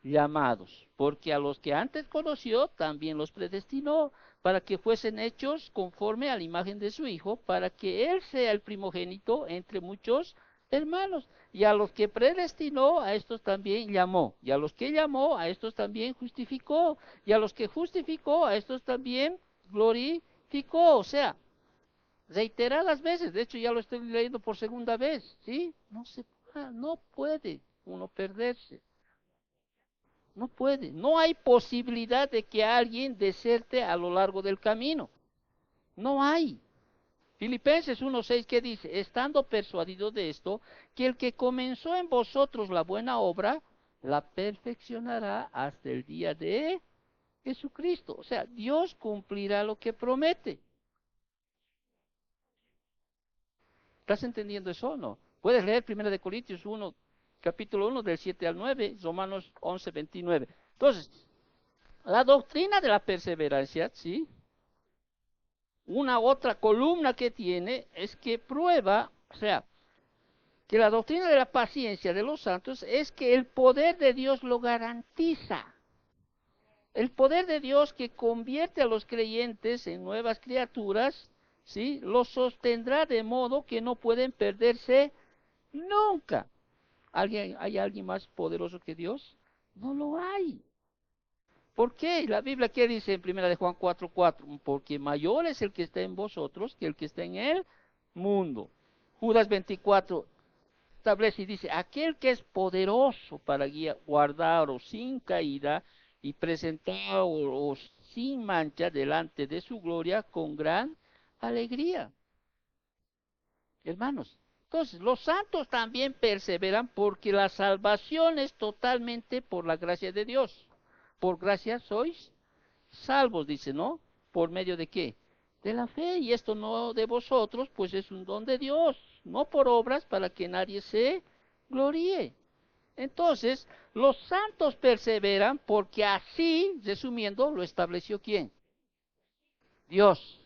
llamados. Porque a los que antes conoció, también los predestinó para que fuesen hechos conforme a la imagen de su Hijo, para que Él sea el primogénito entre muchos hermanos. Y a los que predestinó, a estos también llamó. Y a los que llamó, a estos también justificó. Y a los que justificó, a estos también glorificó. O sea, reiteradas veces, de hecho ya lo estoy leyendo por segunda vez, ¿sí? No puede uno perderse. No puede. No hay posibilidad de que alguien deserte a lo largo del camino. No hay. Filipenses 1:6, ¿qué dice? Estando persuadido de esto, que el que comenzó en vosotros la buena obra, la perfeccionará hasta el día de Jesucristo. O sea, Dios cumplirá lo que promete. ¿Estás entendiendo eso o no? Puedes leer 1 Corintios 1, capítulo 1 del 7 al 9, Romanos 11, 29. Entonces, la doctrina de la perseverancia, ¿sí? Una otra columna que tiene es que prueba, o sea, que la doctrina de la paciencia de los santos es que el poder de Dios lo garantiza. El poder de Dios que convierte a los creyentes en nuevas criaturas, ¿sí? Los sostendrá de modo que no pueden perderse nunca. ¿Hay alguien más poderoso que Dios? No lo hay. ¿Por qué? La Biblia, ¿qué dice en 1 de Juan 4:4? Porque mayor es el que está en vosotros que el que está en el mundo. Judas 24 establece y dice, aquel que es poderoso para guardaros sin caída y presentaros sin mancha delante de su gloria con gran alegría. Hermanos, entonces los santos también perseveran porque la salvación es totalmente por la gracia de Dios. Por gracia sois salvos, dice, ¿no? ¿Por medio de qué? De la fe, y esto no de vosotros, pues es un don de Dios, no por obras para que nadie se gloríe. Entonces, los santos perseveran porque así, resumiendo, lo estableció ¿quién? Dios,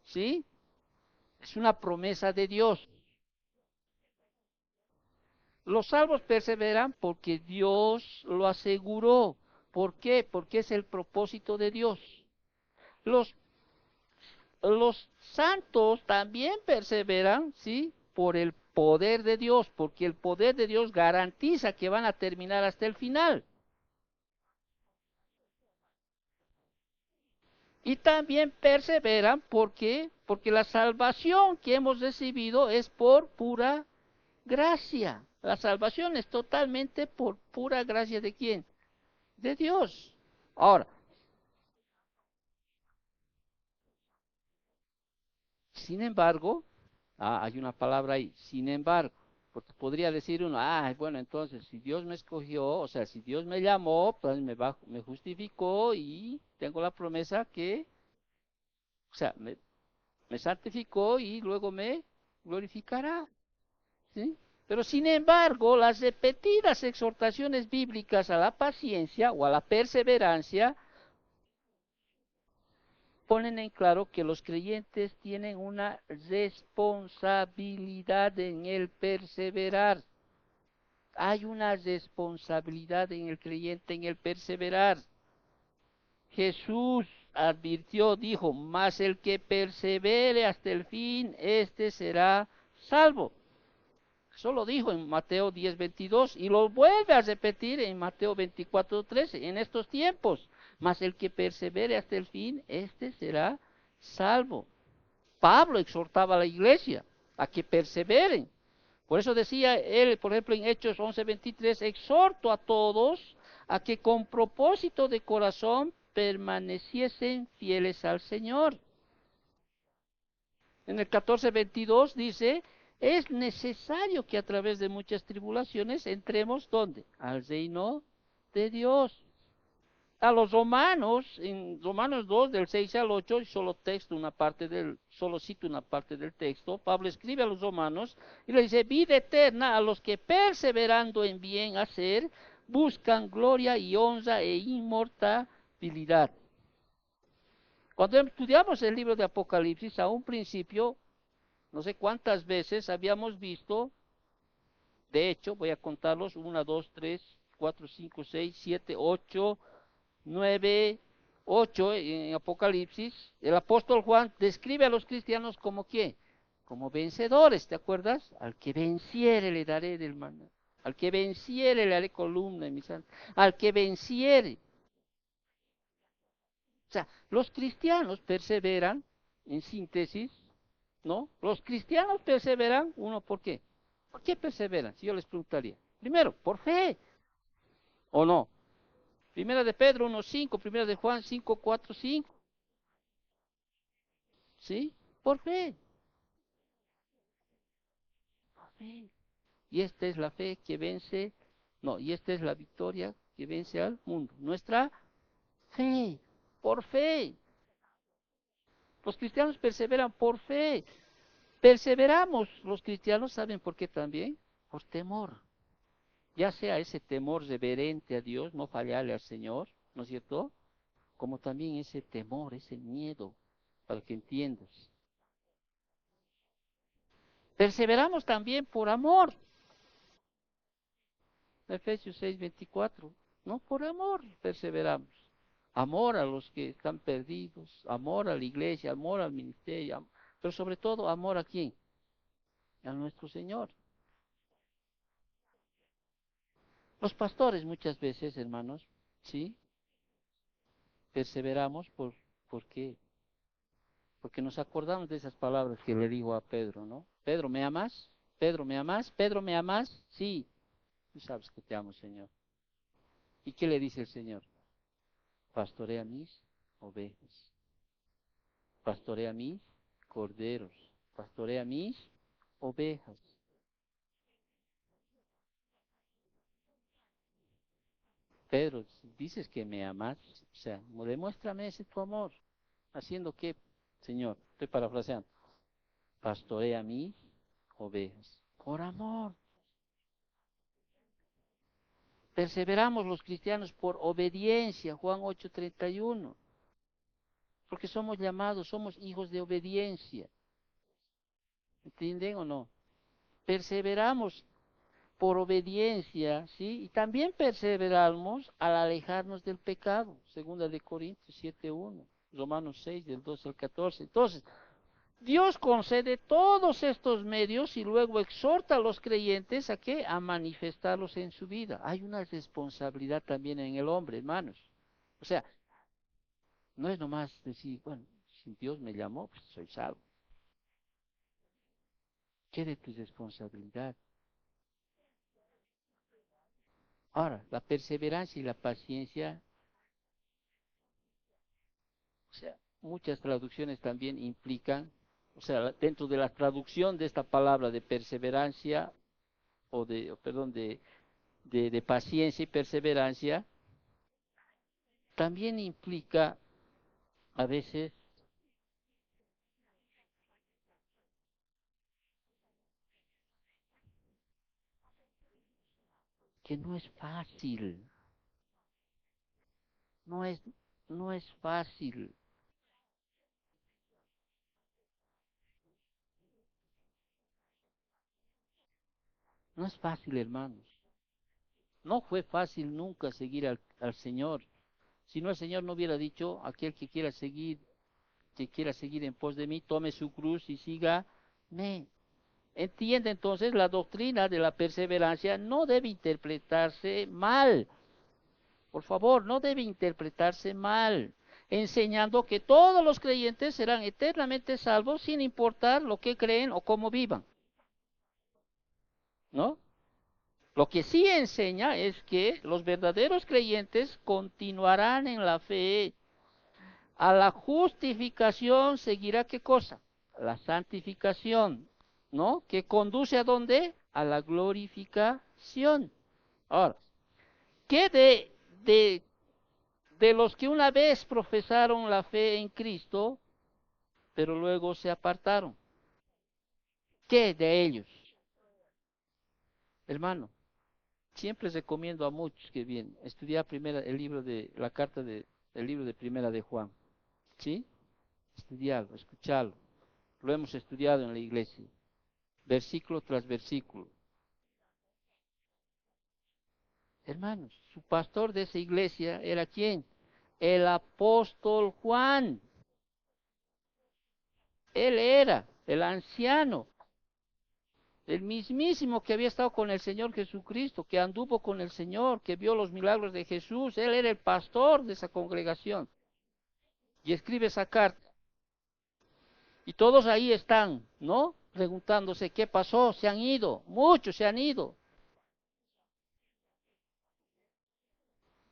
¿sí? Es una promesa de Dios. Los salvos perseveran porque Dios lo aseguró. ¿Por qué? Porque es el propósito de Dios. Los Los santos también perseveran, ¿sí? Por el poder de Dios, porque el poder de Dios garantiza que van a terminar hasta el final. Y también perseveran porque la salvación que hemos recibido es por pura gracia. La salvación es totalmente por pura gracia de quién? De Dios. Ahora, sin embargo, hay una palabra ahí, sin embargo, porque podría decir uno, bueno, entonces, si Dios me escogió, o sea, si Dios me llamó, pues me justificó y tengo la promesa que, o sea, me santificó y luego me glorificará, ¿sí? Pero sin embargo, las repetidas exhortaciones bíblicas a la paciencia o a la perseverancia ponen en claro que los creyentes tienen una responsabilidad en el perseverar. Hay una responsabilidad en el creyente en el perseverar. Jesús advirtió, dijo, mas el que persevere hasta el fin, este será salvo. Eso lo dijo en Mateo 10:22 y lo vuelve a repetir en Mateo 24:13 en estos tiempos. Mas el que persevere hasta el fin, este será salvo. Pablo exhortaba a la iglesia a que perseveren. Por eso decía él, por ejemplo, en Hechos 11:23, exhorto a todos a que con propósito de corazón permaneciesen fieles al Señor. En el 14:22 dice, es necesario que a través de muchas tribulaciones entremos, ¿dónde? Al reino de Dios. A los romanos, en Romanos 2, del 6 al 8, solo cito una parte del texto, Pablo escribe a los romanos y le dice, vida eterna a los que perseverando en bien hacer, buscan gloria y honra e inmortalidad. Cuando estudiamos el libro de Apocalipsis, a un principio, no sé cuántas veces habíamos visto, de hecho, voy a contarlos, 1, 2, 3, 4, 5, 6, 7, 8, 9, 8 en Apocalipsis, el apóstol Juan describe a los cristianos como ¿qué? Como vencedores, ¿te acuerdas? Al que venciere le daré del maná. Al que venciere le haré columna en mi santo. Al que venciere. O sea, los cristianos perseveran, en síntesis, ¿no? Los cristianos perseveran, uno, ¿por qué? ¿Por qué perseveran? Si yo les preguntaría. Primero, por fe, ¿o no? Primera de Pedro 1:5, primera de Juan 5:4, 5. ¿Sí? Por fe. Por fe. Y esta es la fe que vence, no, y esta es la victoria que vence al mundo. Nuestra fe, por fe. Los cristianos perseveran por fe. Perseveramos los cristianos, ¿saben por qué también? Por temor. ya sea ese temor reverente a Dios, no fallarle al Señor, ¿no es cierto? Como también ese temor, ese miedo, para que entiendas. Perseveramos también por amor. Efesios 6:24, ¿no? Por amor perseveramos. Amor a los que están perdidos, amor a la iglesia, amor al ministerio, pero sobre todo amor a quién, a nuestro Señor. Los pastores muchas veces, hermanos, ¿sí? Perseveramos ¿por qué? Porque nos acordamos de esas palabras que le dijo a Pedro, ¿no? Pedro, ¿me amas? Pedro, ¿me amas? Pedro, ¿me amas? Sí, tú sabes que te amo, Señor. ¿Y qué le dice el Señor? Pastorea mis ovejas, pastorea mis corderos, pastorea mis ovejas. Pedro, si dices que me amas, o sea, demuéstrame ese tu amor. ¿Haciendo qué, Señor? Estoy parafraseando. Pastorea mis ovejas. Por amor. Perseveramos los cristianos por obediencia, Juan 8:31. Porque somos llamados, somos hijos de obediencia. ¿Entienden o no? Perseveramos por obediencia, ¿sí? Y también perseveramos al alejarnos del pecado, segunda de Corintios 7:1, Romanos 6, del 12 al 14. Entonces, Dios concede todos estos medios y luego exhorta a los creyentes a qué, a manifestarlos en su vida. Hay una responsabilidad también en el hombre, hermanos. O sea, no es nomás decir, bueno, si Dios me llamó, pues soy salvo. ¿Qué de tu responsabilidad? Ahora, la perseverancia y la paciencia, o sea, muchas traducciones también implican, o sea, dentro de la traducción de esta palabra de perseverancia, perdón, de paciencia y perseverancia, también implica a veces que no es fácil, no es, no es fácil, no es fácil, hermanos. No fue fácil nunca seguir al Señor. Si no, el Señor no hubiera dicho, aquel que quiera seguir en pos de mí, tome su cruz y sígame. Entiende entonces, la doctrina de la perseverancia no debe interpretarse mal. Por favor, no debe interpretarse mal, enseñando que todos los creyentes serán eternamente salvos sin importar lo que creen o cómo vivan, ¿no? Lo que sí enseña es que los verdaderos creyentes continuarán en la fe. A la justificación seguirá ¿qué cosa? La santificación, ¿no? Que conduce a dónde? A la glorificación. Ahora, ¿qué de los que una vez profesaron la fe en Cristo, pero luego se apartaron? ¿Qué de ellos? Hermano, siempre recomiendo a muchos que vienen estudiar primero el libro de la carta el libro de Primera de Juan, ¿sí? Estudiarlo, escucharlo. Lo hemos estudiado en la iglesia, versículo tras versículo. Hermanos, su pastor de esa iglesia era ¿quién? El apóstol Juan. Él era el anciano, el mismísimo que había estado con el Señor Jesucristo, que anduvo con el Señor, que vio los milagros de Jesús. Él era el pastor de esa congregación. Y escribe esa carta. Y todos ahí están, ¿no? Preguntándose qué pasó, se han ido, muchos se han ido.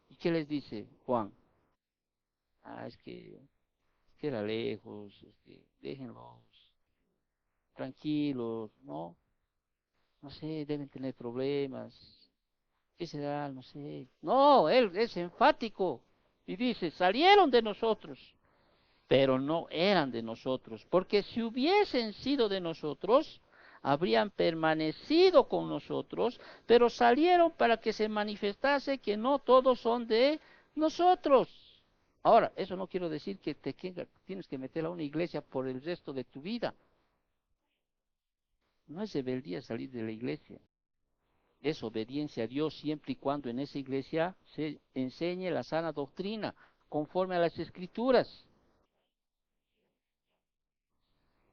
¿Y qué les dice Juan? Ah, es que queda lejos, déjenlos tranquilos, ¿no? No sé, deben tener problemas. ¿Qué será? No sé. No, él es enfático y dice, salieron de nosotros, pero no eran de nosotros, porque si hubiesen sido de nosotros, habrían permanecido con nosotros, pero salieron para que se manifestase que no todos son de nosotros. Ahora, eso no quiero decir que tienes que meter a una iglesia por el resto de tu vida. No es rebeldía salir de la iglesia. Es obediencia a Dios siempre y cuando en esa iglesia se enseñe la sana doctrina, conforme a las escrituras.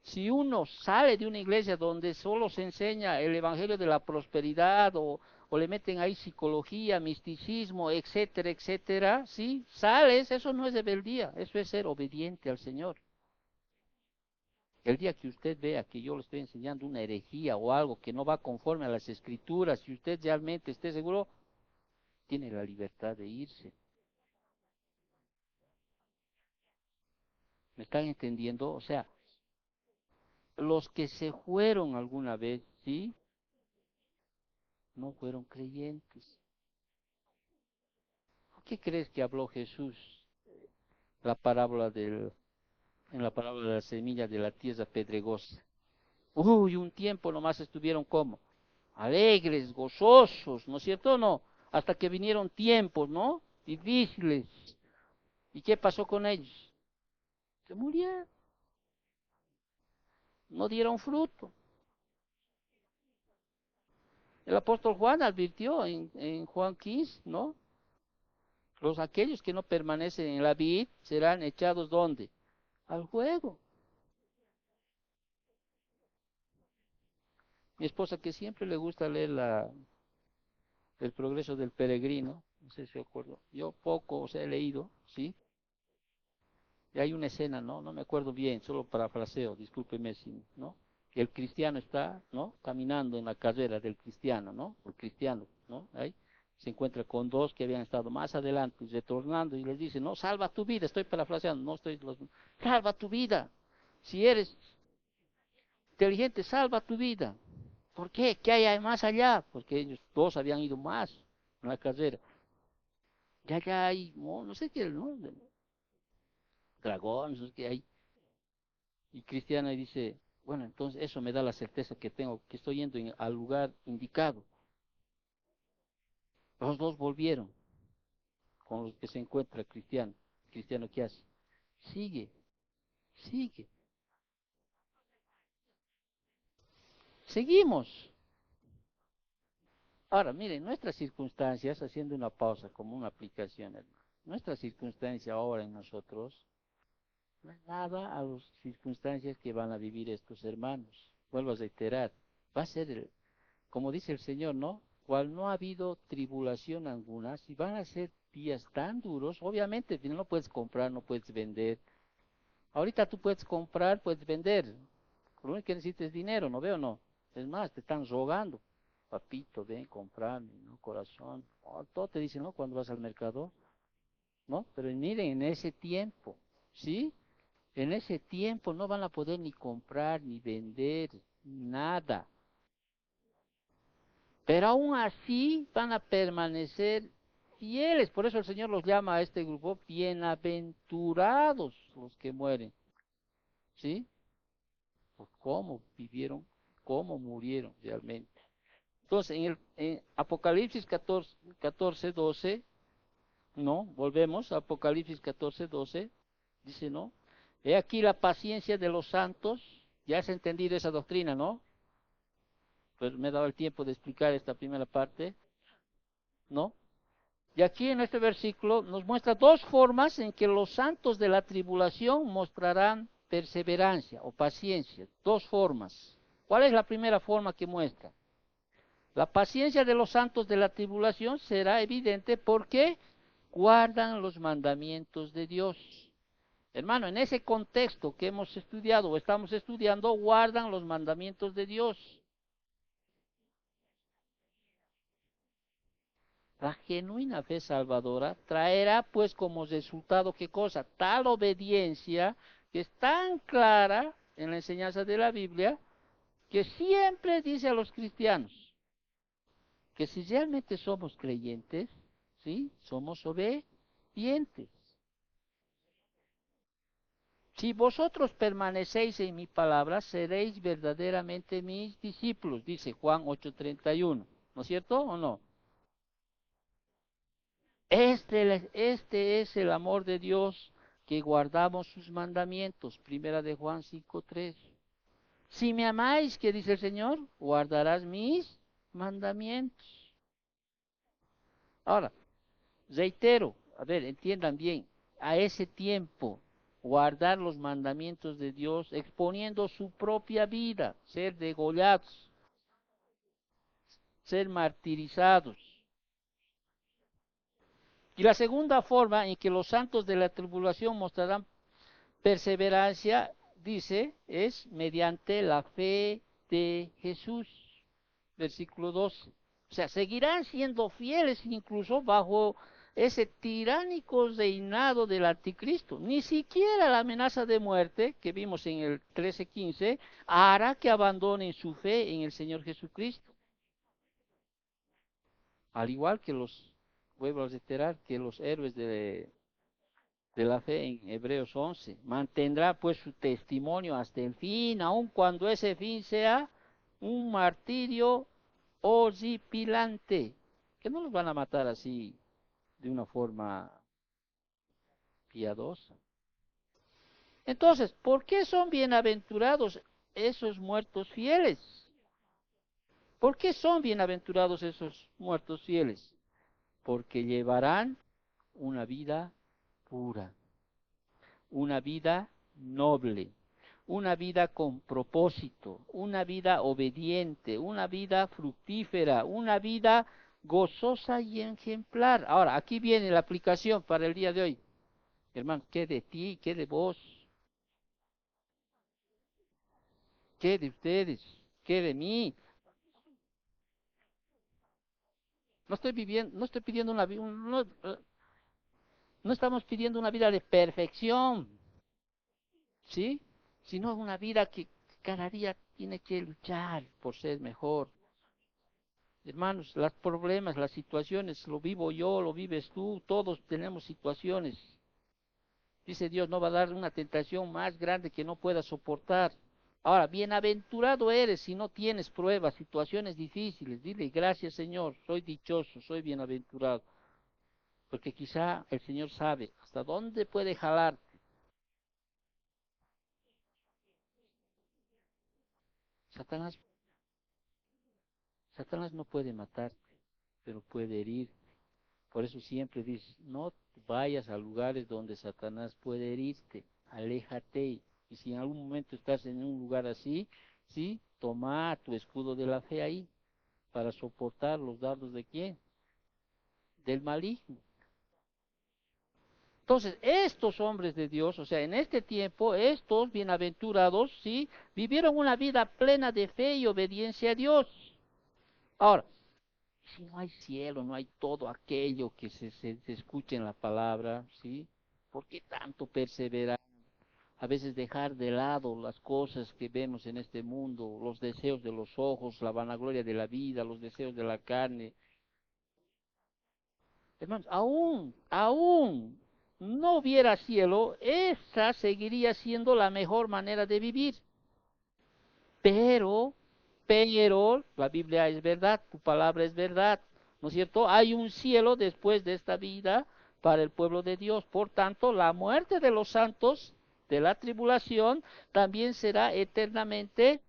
Si uno sale de una iglesia donde solo se enseña el evangelio de la prosperidad o le meten ahí psicología, misticismo, etcétera, etcétera, ¿sí? Sales, eso no es rebeldía, eso es ser obediente al Señor. El día que usted vea que yo le estoy enseñando una herejía o algo que no va conforme a las escrituras, si usted realmente esté seguro, tiene la libertad de irse. ¿Me están entendiendo? O sea, los que se fueron alguna vez, ¿sí? No fueron creyentes. ¿Qué crees que habló Jesús la parábola en la parábola de la semilla de la tierra pedregosa? Uy, un tiempo nomás estuvieron como alegres, gozosos, ¿no es cierto o no? Hasta que vinieron tiempos, ¿no? Difíciles. ¿Y qué pasó con ellos? Se murieron, no dieron fruto. El apóstol Juan advirtió en Juan 15, ¿no? Aquellos que no permanecen en la vid serán echados ¿dónde? Al fuego. Mi esposa, que siempre le gusta leer el progreso del peregrino, no sé si se acuerdo, yo poco, o sea, he leído, ¿sí? Y hay una escena, ¿no? No me acuerdo bien, solo parafraseo, discúlpeme si, ¿no? Que el cristiano está, ¿no? Caminando en la carrera del cristiano, ¿no? El cristiano, ¿no? Ahí se encuentra con dos que habían estado más adelante, retornando, y les dice, no, salva tu vida, estoy parafraseando, no estoy, salva tu vida, si eres inteligente, salva tu vida. ¿Por qué? ¿Qué hay más allá? Porque ellos dos habían ido más en la carrera. Ya hay, no sé qué, ¿no? Dragones, no sé qué hay. Y Cristiana dice, bueno, entonces eso me da la certeza que tengo, que estoy yendo al lugar indicado. Los dos volvieron con los que se encuentra Cristiano. Cristiano, ¿qué hace? Sigue, sigue. Seguimos. Ahora, miren, nuestras circunstancias, haciendo una pausa como una aplicación, hermano. Nuestra circunstancia ahora en nosotros no es nada a las circunstancias que van a vivir estos hermanos. Vuelvo a reiterar, va a ser, como dice el Señor, ¿no? Cual no ha habido tribulación alguna, si van a ser días tan duros, obviamente no puedes comprar, no puedes vender. Ahorita tú puedes comprar, puedes vender. Lo único que necesitas es dinero, ¿no veo? No. Es más, te están rogando. Papito, ven, comprame, ¿no? Corazón. Oh, todo te dicen, ¿no? Cuando vas al mercado, ¿no? Pero miren, en ese tiempo, ¿sí? En ese tiempo no van a poder ni comprar, ni vender, nada. Pero aún así van a permanecer fieles. Por eso el Señor los llama a este grupo bienaventurados los que mueren. ¿Sí? Por cómo vivieron, cómo murieron realmente. Entonces, en Apocalipsis 14, 12, ¿no? Volvemos a Apocalipsis 14, 12, dice, ¿no? He aquí la paciencia de los santos. Ya has entendido esa doctrina, ¿no? Pues me he dado el tiempo de explicar esta primera parte, ¿no? Y aquí en este versículo nos muestra dos formas en que los santos de la tribulación mostrarán perseverancia o paciencia. Dos formas. ¿Cuál es la primera forma que muestra? La paciencia de los santos de la tribulación será evidente porque guardan los mandamientos de Dios. Hermano, en ese contexto que hemos estudiado o estamos estudiando, guardan los mandamientos de Dios. La genuina fe salvadora traerá pues como resultado qué cosa, tal obediencia que es tan clara en la enseñanza de la Biblia que siempre dice a los cristianos que si realmente somos creyentes, ¿sí? Somos obedientes. Si vosotros permanecéis en mi palabra, seréis verdaderamente mis discípulos, dice Juan 8:31. ¿No es cierto o no? Este es el amor de Dios, que guardamos sus mandamientos. Primera de Juan 5:3. Si me amáis, ¿qué dice el Señor? Guardarás mis mandamientos. Ahora, reitero, a ver, entiendan bien, a ese tiempo, guardar los mandamientos de Dios, exponiendo su propia vida, ser degollados, ser martirizados. Y la segunda forma en que los santos de la tribulación mostrarán perseverancia, dice, es mediante la fe de Jesús. Versículo 12. O sea, seguirán siendo fieles incluso bajo ese tiránico reinado del anticristo. Ni siquiera la amenaza de muerte que vimos en el 13:15 hará que abandonen su fe en el Señor Jesucristo. Al igual que vuelvo a reiterar, que los héroes de la fe en Hebreos 11. Mantendrá pues su testimonio hasta el fin, aun cuando ese fin sea un martirio horripilante, que no los van a matar así de una forma piadosa. Entonces, ¿por qué son bienaventurados esos muertos fieles? ¿Por qué son bienaventurados esos muertos fieles? Porque llevarán una vida pura, una vida noble, una vida con propósito, una vida obediente, una vida fructífera, una vida gozosa y ejemplar. Ahora, aquí viene la aplicación para el día de hoy. Hermano, ¿qué de ti? ¿Qué de vos? ¿Qué de ustedes? ¿Qué de mí? No estoy pidiendo una vida, no estamos pidiendo una vida de perfección, ¿sí? Sino una vida que cada día tiene que luchar por ser mejor. Hermanos, los problemas, las situaciones, lo vivo yo, lo vives tú, todos tenemos situaciones. Dice Dios, no va a dar una tentación más grande que no puedas soportar. Ahora, bienaventurado eres si no tienes pruebas, situaciones difíciles. Dile, gracias Señor, soy dichoso, soy bienaventurado. Porque quizá el Señor sabe hasta dónde puede jalar. Satanás, Satanás no puede matarte, pero puede herir. Por eso siempre dice, no vayas a lugares donde Satanás puede herirte, aléjate. Y si en algún momento estás en un lugar así, sí, toma tu escudo de la fe ahí para soportar los dardos de quién, del maligno. Entonces, estos hombres de Dios, o sea, en este tiempo, estos bienaventurados, sí, vivieron una vida plena de fe y obediencia a Dios. Ahora, si no hay cielo, no hay todo aquello que se escuche en la palabra, ¿sí? ¿Por qué tanto perseverar? A veces dejar de lado las cosas que vemos en este mundo, los deseos de los ojos, la vanagloria de la vida, los deseos de la carne. Hermanos, aún no hubiera cielo, esa seguiría siendo la mejor manera de vivir. Pero, la Biblia es verdad, tu palabra es verdad, ¿no es cierto? Hay un cielo después de esta vida para el pueblo de Dios. Por tanto, la muerte de los santos de la tribulación también será eternamente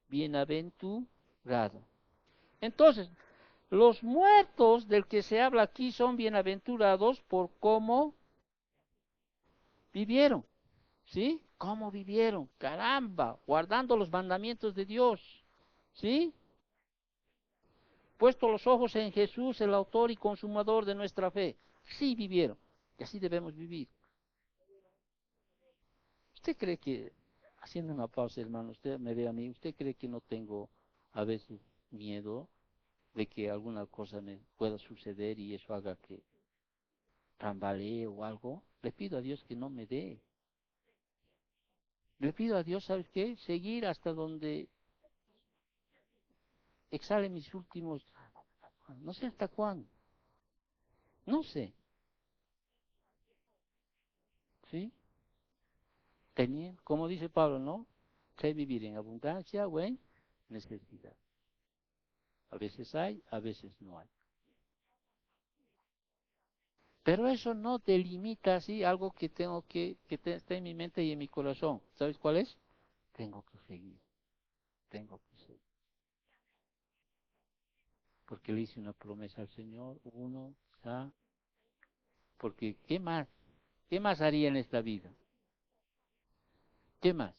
bienaventurado. Entonces, los muertos del que se habla aquí son bienaventurados por cómo vivieron, ¿sí? ¿Cómo vivieron? Caramba, guardando los mandamientos de Dios, ¿sí? Puesto los ojos en Jesús, el autor y consumador de nuestra fe. Sí vivieron, y así debemos vivir. ¿Usted cree que, haciendo una pausa, hermano, usted me ve a mí, usted cree que no tengo a veces miedo de que alguna cosa me pueda suceder y eso haga que tambalee o algo? Le pido a Dios que no me dé. Le pido a Dios, ¿sabes qué? Seguir hasta donde exhale mis últimos, no sé hasta cuándo, no sé, ¿sí? como dice Pablo, ¿no? Sé vivir en abundancia o en necesidad. A veces hay, a veces no hay. Pero eso no delimita así algo que tengo que está en mi mente y en mi corazón. ¿Sabes cuál es? Tengo que seguir, tengo que seguir. Porque le hice una promesa al Señor, uno, porque ¿qué más? ¿Qué más haría en esta vida? ¿Qué más?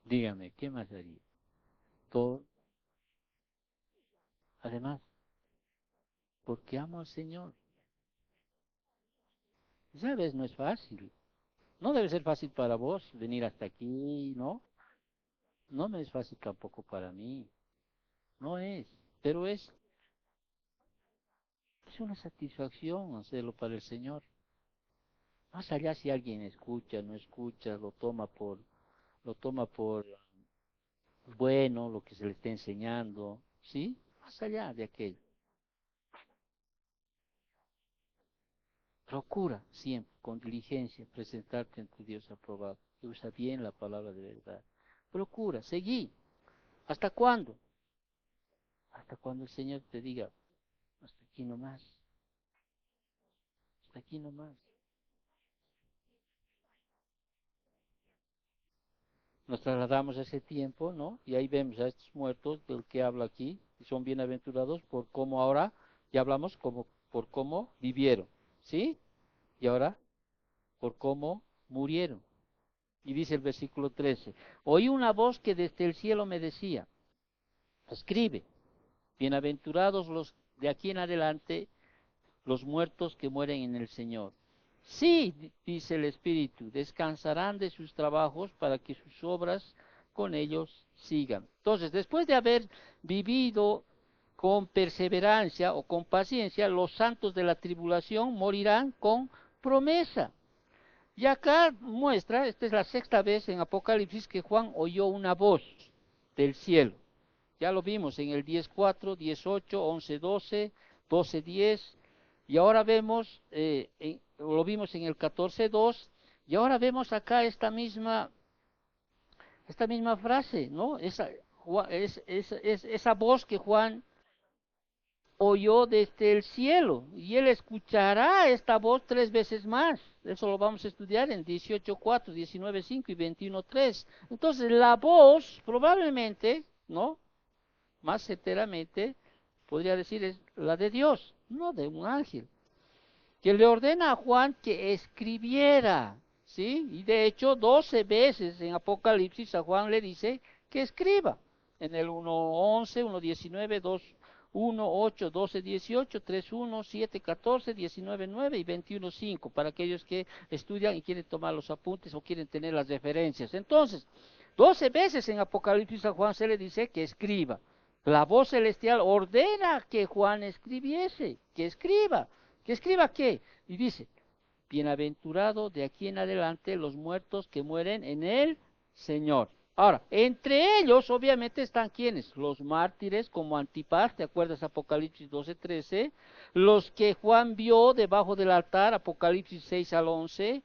Dígame, ¿qué más haría? Todo, además, porque amo al Señor. ¿Sabes? No es fácil. No debe ser fácil para vos venir hasta aquí, ¿no? No me es fácil tampoco para mí. No es. Pero es una satisfacción hacerlo para el Señor. Más allá si alguien escucha, no escucha, lo toma por bueno, lo que se le está enseñando, ¿sí? Más allá de aquello. Procura siempre, con diligencia, presentarte ante Dios aprobado. Usa bien la palabra de verdad. Procura, seguí. ¿Hasta cuándo? Hasta cuando el Señor te diga, hasta aquí nomás, hasta aquí nomás. Nos trasladamos a ese tiempo, ¿no? Y ahí vemos a estos muertos del que habla aquí, y son bienaventurados por cómo ahora, ya hablamos como por cómo vivieron, ¿sí? Y ahora por cómo murieron. Y dice el versículo 13, oí una voz que desde el cielo me decía, escribe, bienaventurados los de aquí en adelante, los muertos que mueren en el Señor. Sí, dice el Espíritu, descansarán de sus trabajos para que sus obras con ellos sigan. Entonces, después de haber vivido con perseverancia o con paciencia, los santos de la tribulación morirán con promesa. Y acá muestra, esta es la sexta vez en Apocalipsis que Juan oyó una voz del cielo. Ya lo vimos en el 10.4, 10.8, 11.12, 12.10, y ahora vemos, lo vimos en el 14.2, y ahora vemos acá esta misma frase, ¿no? Esa voz que Juan oyó desde el cielo, y él escuchará esta voz tres veces más. Eso lo vamos a estudiar en 18.4, 19.5 y 21.3. Entonces la voz probablemente, ¿no? Más certeramente, podría decir, es la de Dios, no de un ángel, que le ordena a Juan que escribiera, ¿sí? Y de hecho, 12 veces en Apocalipsis a Juan le dice que escriba. En el 1.11, 1.19, 2.1.8, 12.18, 3.1, 7.14, 19.9 y 21.5, para aquellos que estudian y quieren tomar los apuntes o quieren tener las referencias. Entonces, 12 veces en Apocalipsis a Juan se le dice que escriba. La voz celestial ordena que Juan escribiese, que escriba. ¿Que escriba qué? Y dice, bienaventurado de aquí en adelante los muertos que mueren en el Señor. Ahora, entre ellos obviamente están quienes, los mártires como Antipas, ¿te acuerdas? Apocalipsis 12:13, los que Juan vio debajo del altar, Apocalipsis 6 al 11,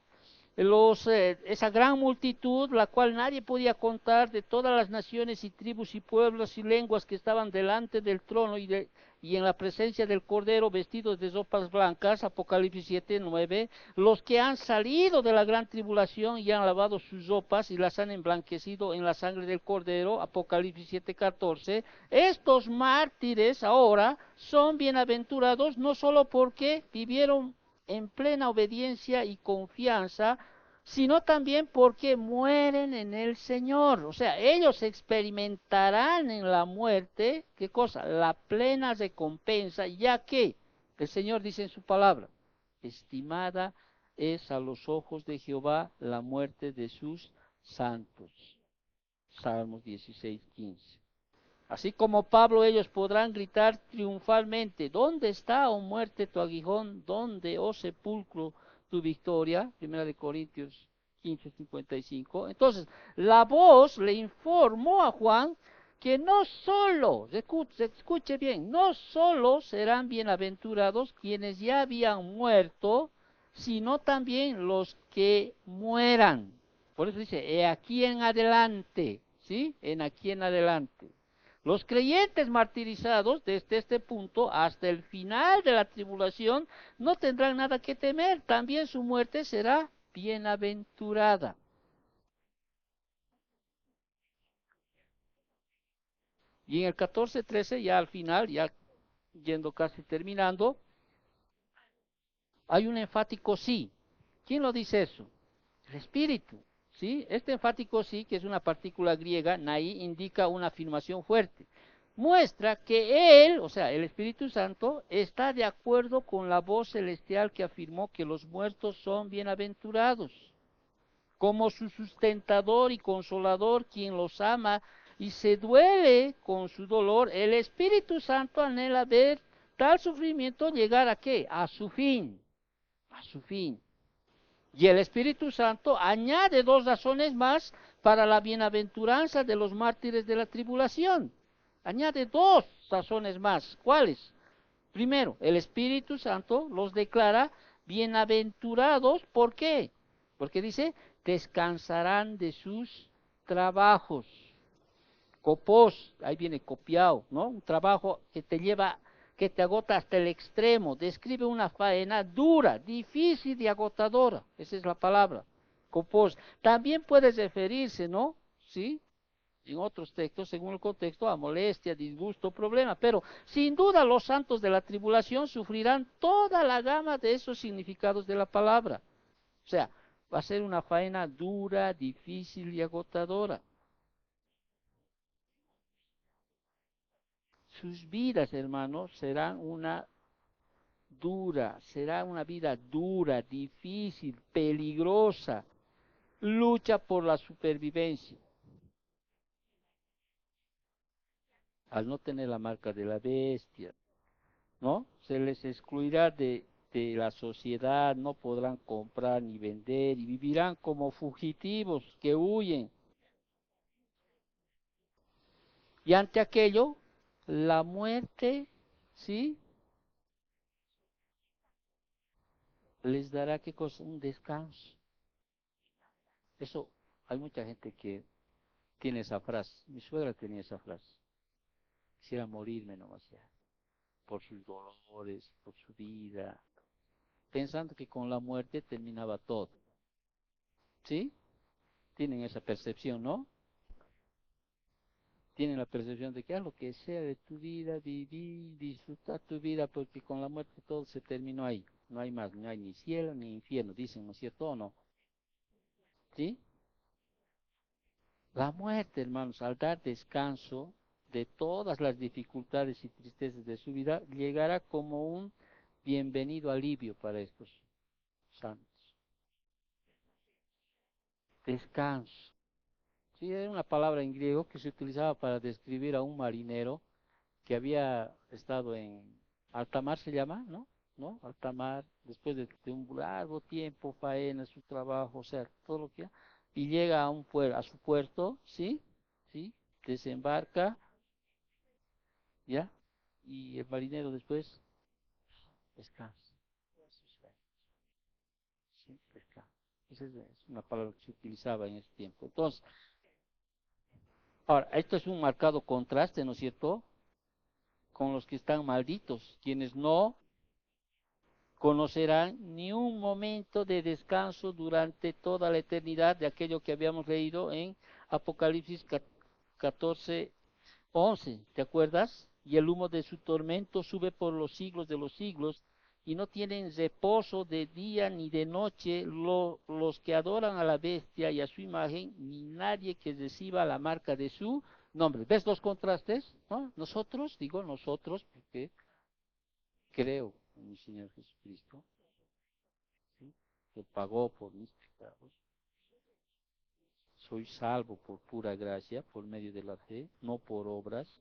esa gran multitud, la cual nadie podía contar, de todas las naciones y tribus y pueblos y lenguas que estaban delante del trono y en la presencia del Cordero, vestidos de ropas blancas, Apocalipsis 7:9, los que han salido de la gran tribulación y han lavado sus ropas y las han emblanquecido en la sangre del Cordero, Apocalipsis 7:14, estos mártires ahora son bienaventurados no solo porque vivieron en plena obediencia y confianza, sino también porque mueren en el Señor. O sea, ellos experimentarán en la muerte, ¿qué cosa? La plena recompensa, ya que el Señor dice en su palabra, estimada es a los ojos de Jehová la muerte de sus santos. Salmos 16:15. Así como Pablo, ellos podrán gritar triunfalmente, ¿dónde está, oh muerte, tu aguijón? ¿Dónde, oh sepulcro, tu victoria? Primera de Corintios 15:55. Entonces, la voz le informó a Juan que no solo, escuche bien, no solo serán bienaventurados quienes ya habían muerto, sino también los que mueran. Por eso dice, he aquí en adelante, ¿sí? En aquí en adelante. Los creyentes martirizados desde este punto hasta el final de la tribulación no tendrán nada que temer. También su muerte será bienaventurada. Y en el 14:13, ya al final, ya yendo casi terminando, hay un enfático sí. ¿Quién lo dice eso? El Espíritu. ¿Sí? Este enfático sí, que es una partícula griega, nai, indica una afirmación fuerte. Muestra que Él, o sea, el Espíritu Santo, está de acuerdo con la voz celestial que afirmó que los muertos son bienaventurados. Como su sustentador y consolador, quien los ama y se duele con su dolor, el Espíritu Santo anhela ver tal sufrimiento llegar a qué? A su fin. A su fin. Y el Espíritu Santo añade dos razones más para la bienaventuranza de los mártires de la tribulación. Añade dos razones más. ¿Cuáles? Primero, el Espíritu Santo los declara bienaventurados. ¿Por qué? Porque dice, descansarán de sus trabajos. Copos, ahí viene copiado, ¿no? Un trabajo que te lleva, que te agota hasta el extremo. Describe una faena dura, difícil y agotadora. Esa es la palabra. Copos. También puede referirse, ¿no? ¿Sí? En otros textos, según el contexto, a molestia, disgusto, problema. Pero sin duda los santos de la tribulación sufrirán toda la gama de esos significados de la palabra. O sea, va a ser una faena dura, difícil y agotadora. Sus vidas, hermanos, será una vida dura, difícil, peligrosa, lucha por la supervivencia. Al no tener la marca de la bestia, ¿no? Se les excluirá de la sociedad, no podrán comprar ni vender y vivirán como fugitivos que huyen. Y ante aquello, la muerte, ¿sí? Les dará, ¿qué cosa? Un descanso. Eso, hay mucha gente que tiene esa frase. Mi suegra tenía esa frase. Quisiera morirme nomás ya, por sus dolores, por su vida, pensando que con la muerte terminaba todo. ¿Sí? Tienen esa percepción, ¿no? Tienen la percepción de que haz lo que sea de tu vida, vivir, disfrutar tu vida, porque con la muerte todo se terminó ahí. No hay más, no hay ni cielo ni infierno, dicen, ¿no es cierto o no? ¿Sí? La muerte, hermanos, al dar descanso de todas las dificultades y tristezas de su vida, llegará como un bienvenido alivio para estos santos. Descanso. Sí, era una palabra en griego que se utilizaba para describir a un marinero que había estado en alta mar, se llama, ¿no? ¿No? Alta mar, después de un largo tiempo, faena, su trabajo, o sea, todo lo que... Y llega a a su puerto, ¿sí? ¿Sí? Desembarca, ¿ya? Y el marinero después descansa. ¿Sí? Descansa. Esa es una palabra que se utilizaba en ese tiempo. Entonces, ahora, esto es un marcado contraste, ¿no es cierto? Con los que están malditos, quienes no conocerán ni un momento de descanso durante toda la eternidad de aquello que habíamos leído en Apocalipsis 14:11, ¿te acuerdas? Y el humo de su tormento sube por los siglos de los siglos, y no tienen reposo de día ni de noche los que adoran a la bestia y a su imagen, ni nadie que reciba la marca de su nombre. ¿Ves los contrastes? ¿No? Nosotros, digo nosotros, porque creo en mi Señor Jesucristo, ¿sí? Que pagó por mis pecados. Soy salvo por pura gracia, por medio de la fe, no por obras.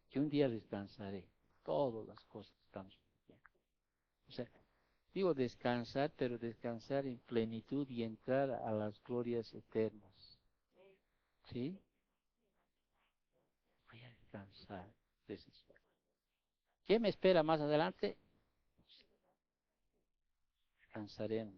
Que un día descansaré. Todas las cosas están sucediendo. O sea, digo descansar, pero descansar en plenitud y entrar a las glorias eternas. ¿Sí? Voy a descansar de ese sueño. ¿Qué me espera más adelante? descansaremos.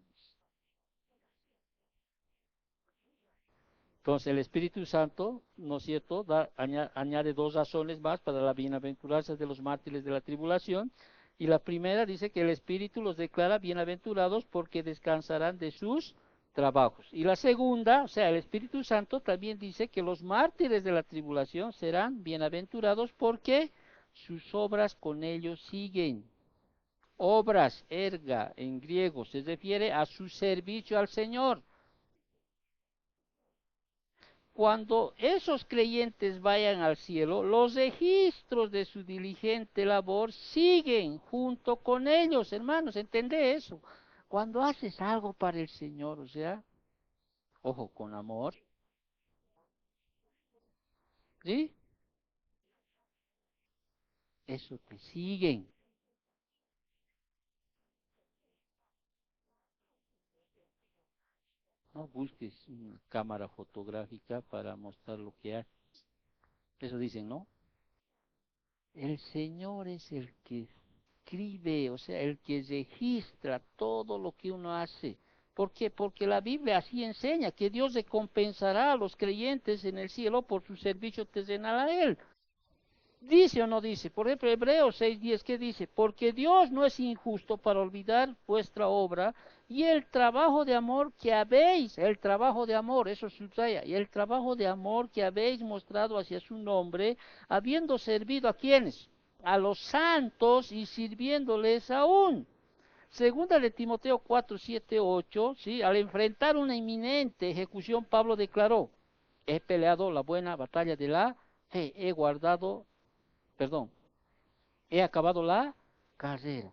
Entonces el Espíritu Santo, ¿no es cierto?, añade dos razones más para la bienaventuranza de los mártires de la tribulación. Y la primera dice que el Espíritu los declara bienaventurados porque descansarán de sus trabajos. Y la segunda, o sea, el Espíritu Santo también dice que los mártires de la tribulación serán bienaventurados porque sus obras con ellos siguen. Obras, erga, en griego, se refiere a su servicio al Señor. Cuando esos creyentes vayan al cielo, los registros de su diligente labor siguen junto con ellos, hermanos, ¿entendé eso? Cuando haces algo para el Señor, o sea, ojo, con amor, ¿sí? Eso te siguen. No busques una cámara fotográfica para mostrar lo que haces. Eso dicen, ¿no? El Señor es el que escribe, o sea, el que registra todo lo que uno hace. ¿Por qué? Porque la Biblia así enseña que Dios recompensará a los creyentes en el cielo por su servicio terrenal a Él. ¿Dice o no dice? Por ejemplo, Hebreos 6:10, ¿qué dice? Porque Dios no es injusto para olvidar vuestra obra y el trabajo de amor que habéis, el trabajo de amor, eso subraya, y el trabajo de amor que habéis mostrado hacia su nombre, habiendo servido a quienes, a los santos y sirviéndoles aún. Segunda de Timoteo 4:7-8, ¿sí? Al enfrentar una inminente ejecución, Pablo declaró, he peleado la buena batalla de la fe, he guardado, perdón, he acabado la carrera.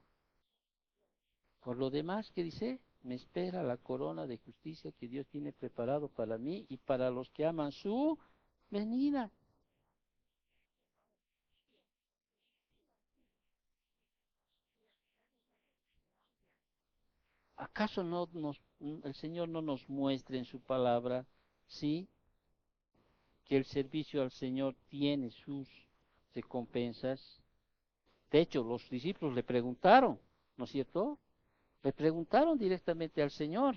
Por lo demás, ¿qué dice? Me espera la corona de justicia que Dios tiene preparado para mí y para los que aman su venida. ¿Acaso el Señor no nos muestra en su palabra, sí, que el servicio al Señor tiene sus recompensas? De hecho, los discípulos le preguntaron, ¿no es cierto? Le preguntaron directamente al Señor.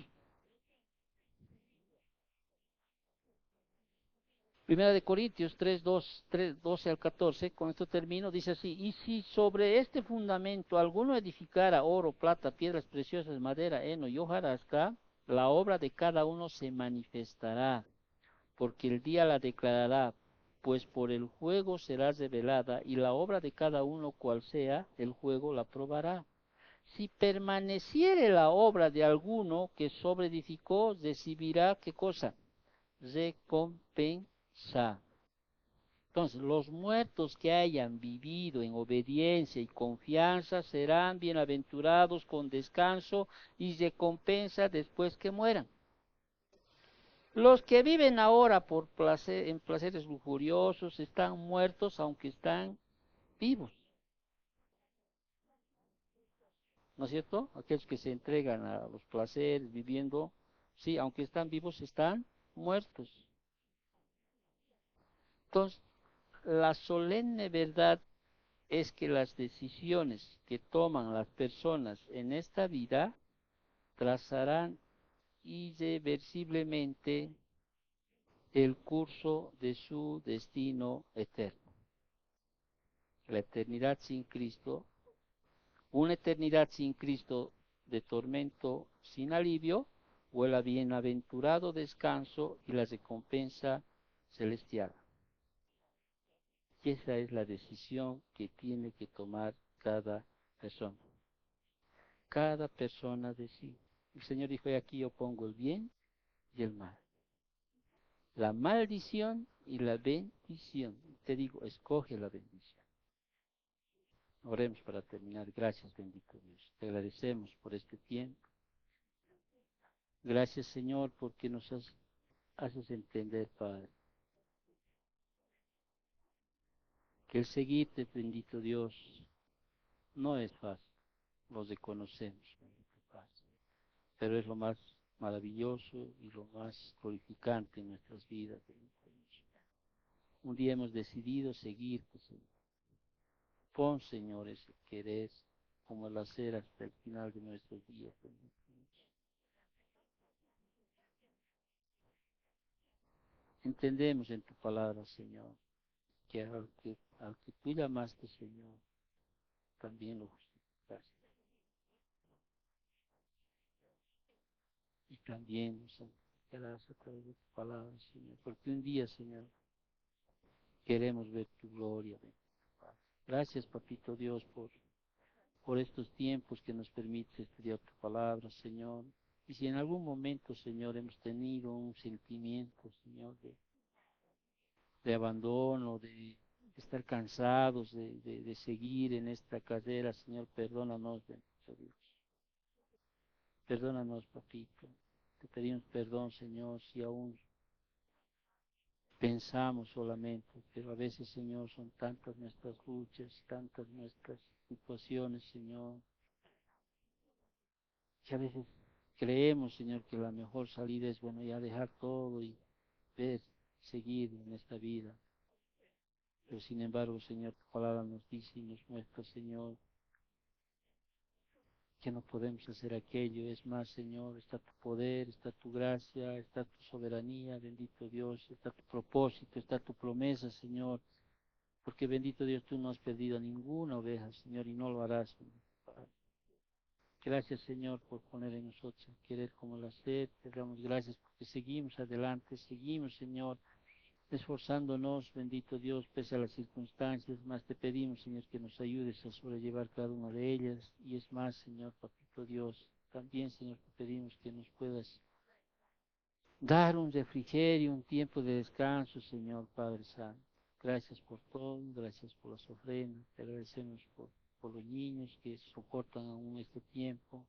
Primera de Corintios 3:12-14, con esto termino, dice así, y si sobre este fundamento alguno edificara oro, plata, piedras preciosas, madera, heno y hojarasca, la obra de cada uno se manifestará, porque el día la declarará, pues por el fuego será revelada, y la obra de cada uno, cual sea, el fuego la probará. Si permaneciere la obra de alguno que sobreedificó, recibirá, ¿qué cosa? Recompensa. Entonces, los muertos que hayan vivido en obediencia y confianza serán bienaventurados con descanso y recompensa después que mueran. Los que viven ahora por placer, en placeres lujuriosos están muertos aunque están vivos, ¿no es cierto? Aquellos que se entregan a los placeres viviendo, sí, aunque están vivos, están muertos. Entonces, la solemne verdad es que las decisiones que toman las personas en esta vida trazarán irreversiblemente el curso de su destino eterno. La eternidad sin Cristo, una eternidad sin Cristo de tormento sin alivio, o el bienaventurado descanso y la recompensa celestial. Y esa es la decisión que tiene que tomar cada persona. Cada persona decide. El Señor dijo, aquí yo pongo el bien y el mal, la maldición y la bendición. Te digo, escoge la bendición. Oremos para terminar. Gracias, bendito Dios. Te agradecemos por este tiempo. Gracias, Señor, porque nos haces entender, Padre, que el seguirte, bendito Dios, no es fácil. Lo reconocemos, bendito Padre. Pero es lo más maravilloso y lo más glorificante en nuestras vidas, bendito Dios. Un día hemos decidido seguirte, Señor. Pon, Señor, ese querer como el hacer hasta el final de nuestros días. Entendemos en tu palabra, Señor, que al que tú llamaste, Señor, también lo justificaste. Y también nos santificarás a través de tu palabra, Señor, porque un día, Señor, queremos ver tu gloria. Gracias, Papito Dios, por estos tiempos que nos permite estudiar tu palabra, Señor. Y si en algún momento, Señor, hemos tenido un sentimiento, Señor, de abandono, de estar cansados de seguir en esta carrera, Señor, perdónanos, bendito Dios. Perdónanos, Papito. Te pedimos perdón, Señor, si aún pensamos solamente, pero a veces, Señor, son tantas nuestras luchas, tantas nuestras situaciones, Señor, que a veces creemos, Señor, que la mejor salida es, bueno, ya dejar todo y ver, seguir en esta vida. Pero sin embargo, Señor, tu palabra nos dice y nos muestra, Señor, que no podemos hacer aquello. Es más, Señor, está tu poder, está tu gracia, está tu soberanía, bendito Dios, está tu propósito, está tu promesa, Señor. Porque bendito Dios, tú no has perdido a ninguna oveja, Señor, y no lo harás, Señor. Gracias, Señor, por poner en nosotros el querer como el hacer. Te damos gracias porque seguimos adelante, seguimos, Señor, esforzándonos, bendito Dios, pese a las circunstancias. Más te pedimos, Señor, que nos ayudes a sobrellevar cada una de ellas. Y es más, Señor, Papito Dios, también, Señor, te pedimos que nos puedas dar un refrigerio, un tiempo de descanso, Señor Padre Santo. Gracias por todo, gracias por las ofrendas, te agradecemos por los niños que soportan aún este tiempo.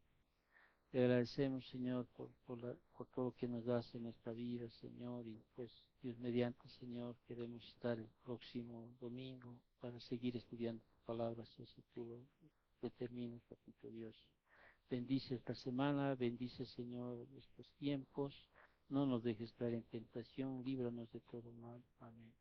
Te agradecemos, Señor, por todo lo que nos das en esta vida, Señor, y pues Dios mediante, Señor, queremos estar el próximo domingo para seguir estudiando tu palabra, si así tú lo determinas, Papito Dios. Bendice esta semana, bendice, Señor, estos tiempos. No nos dejes caer en tentación, líbranos de todo mal. Amén.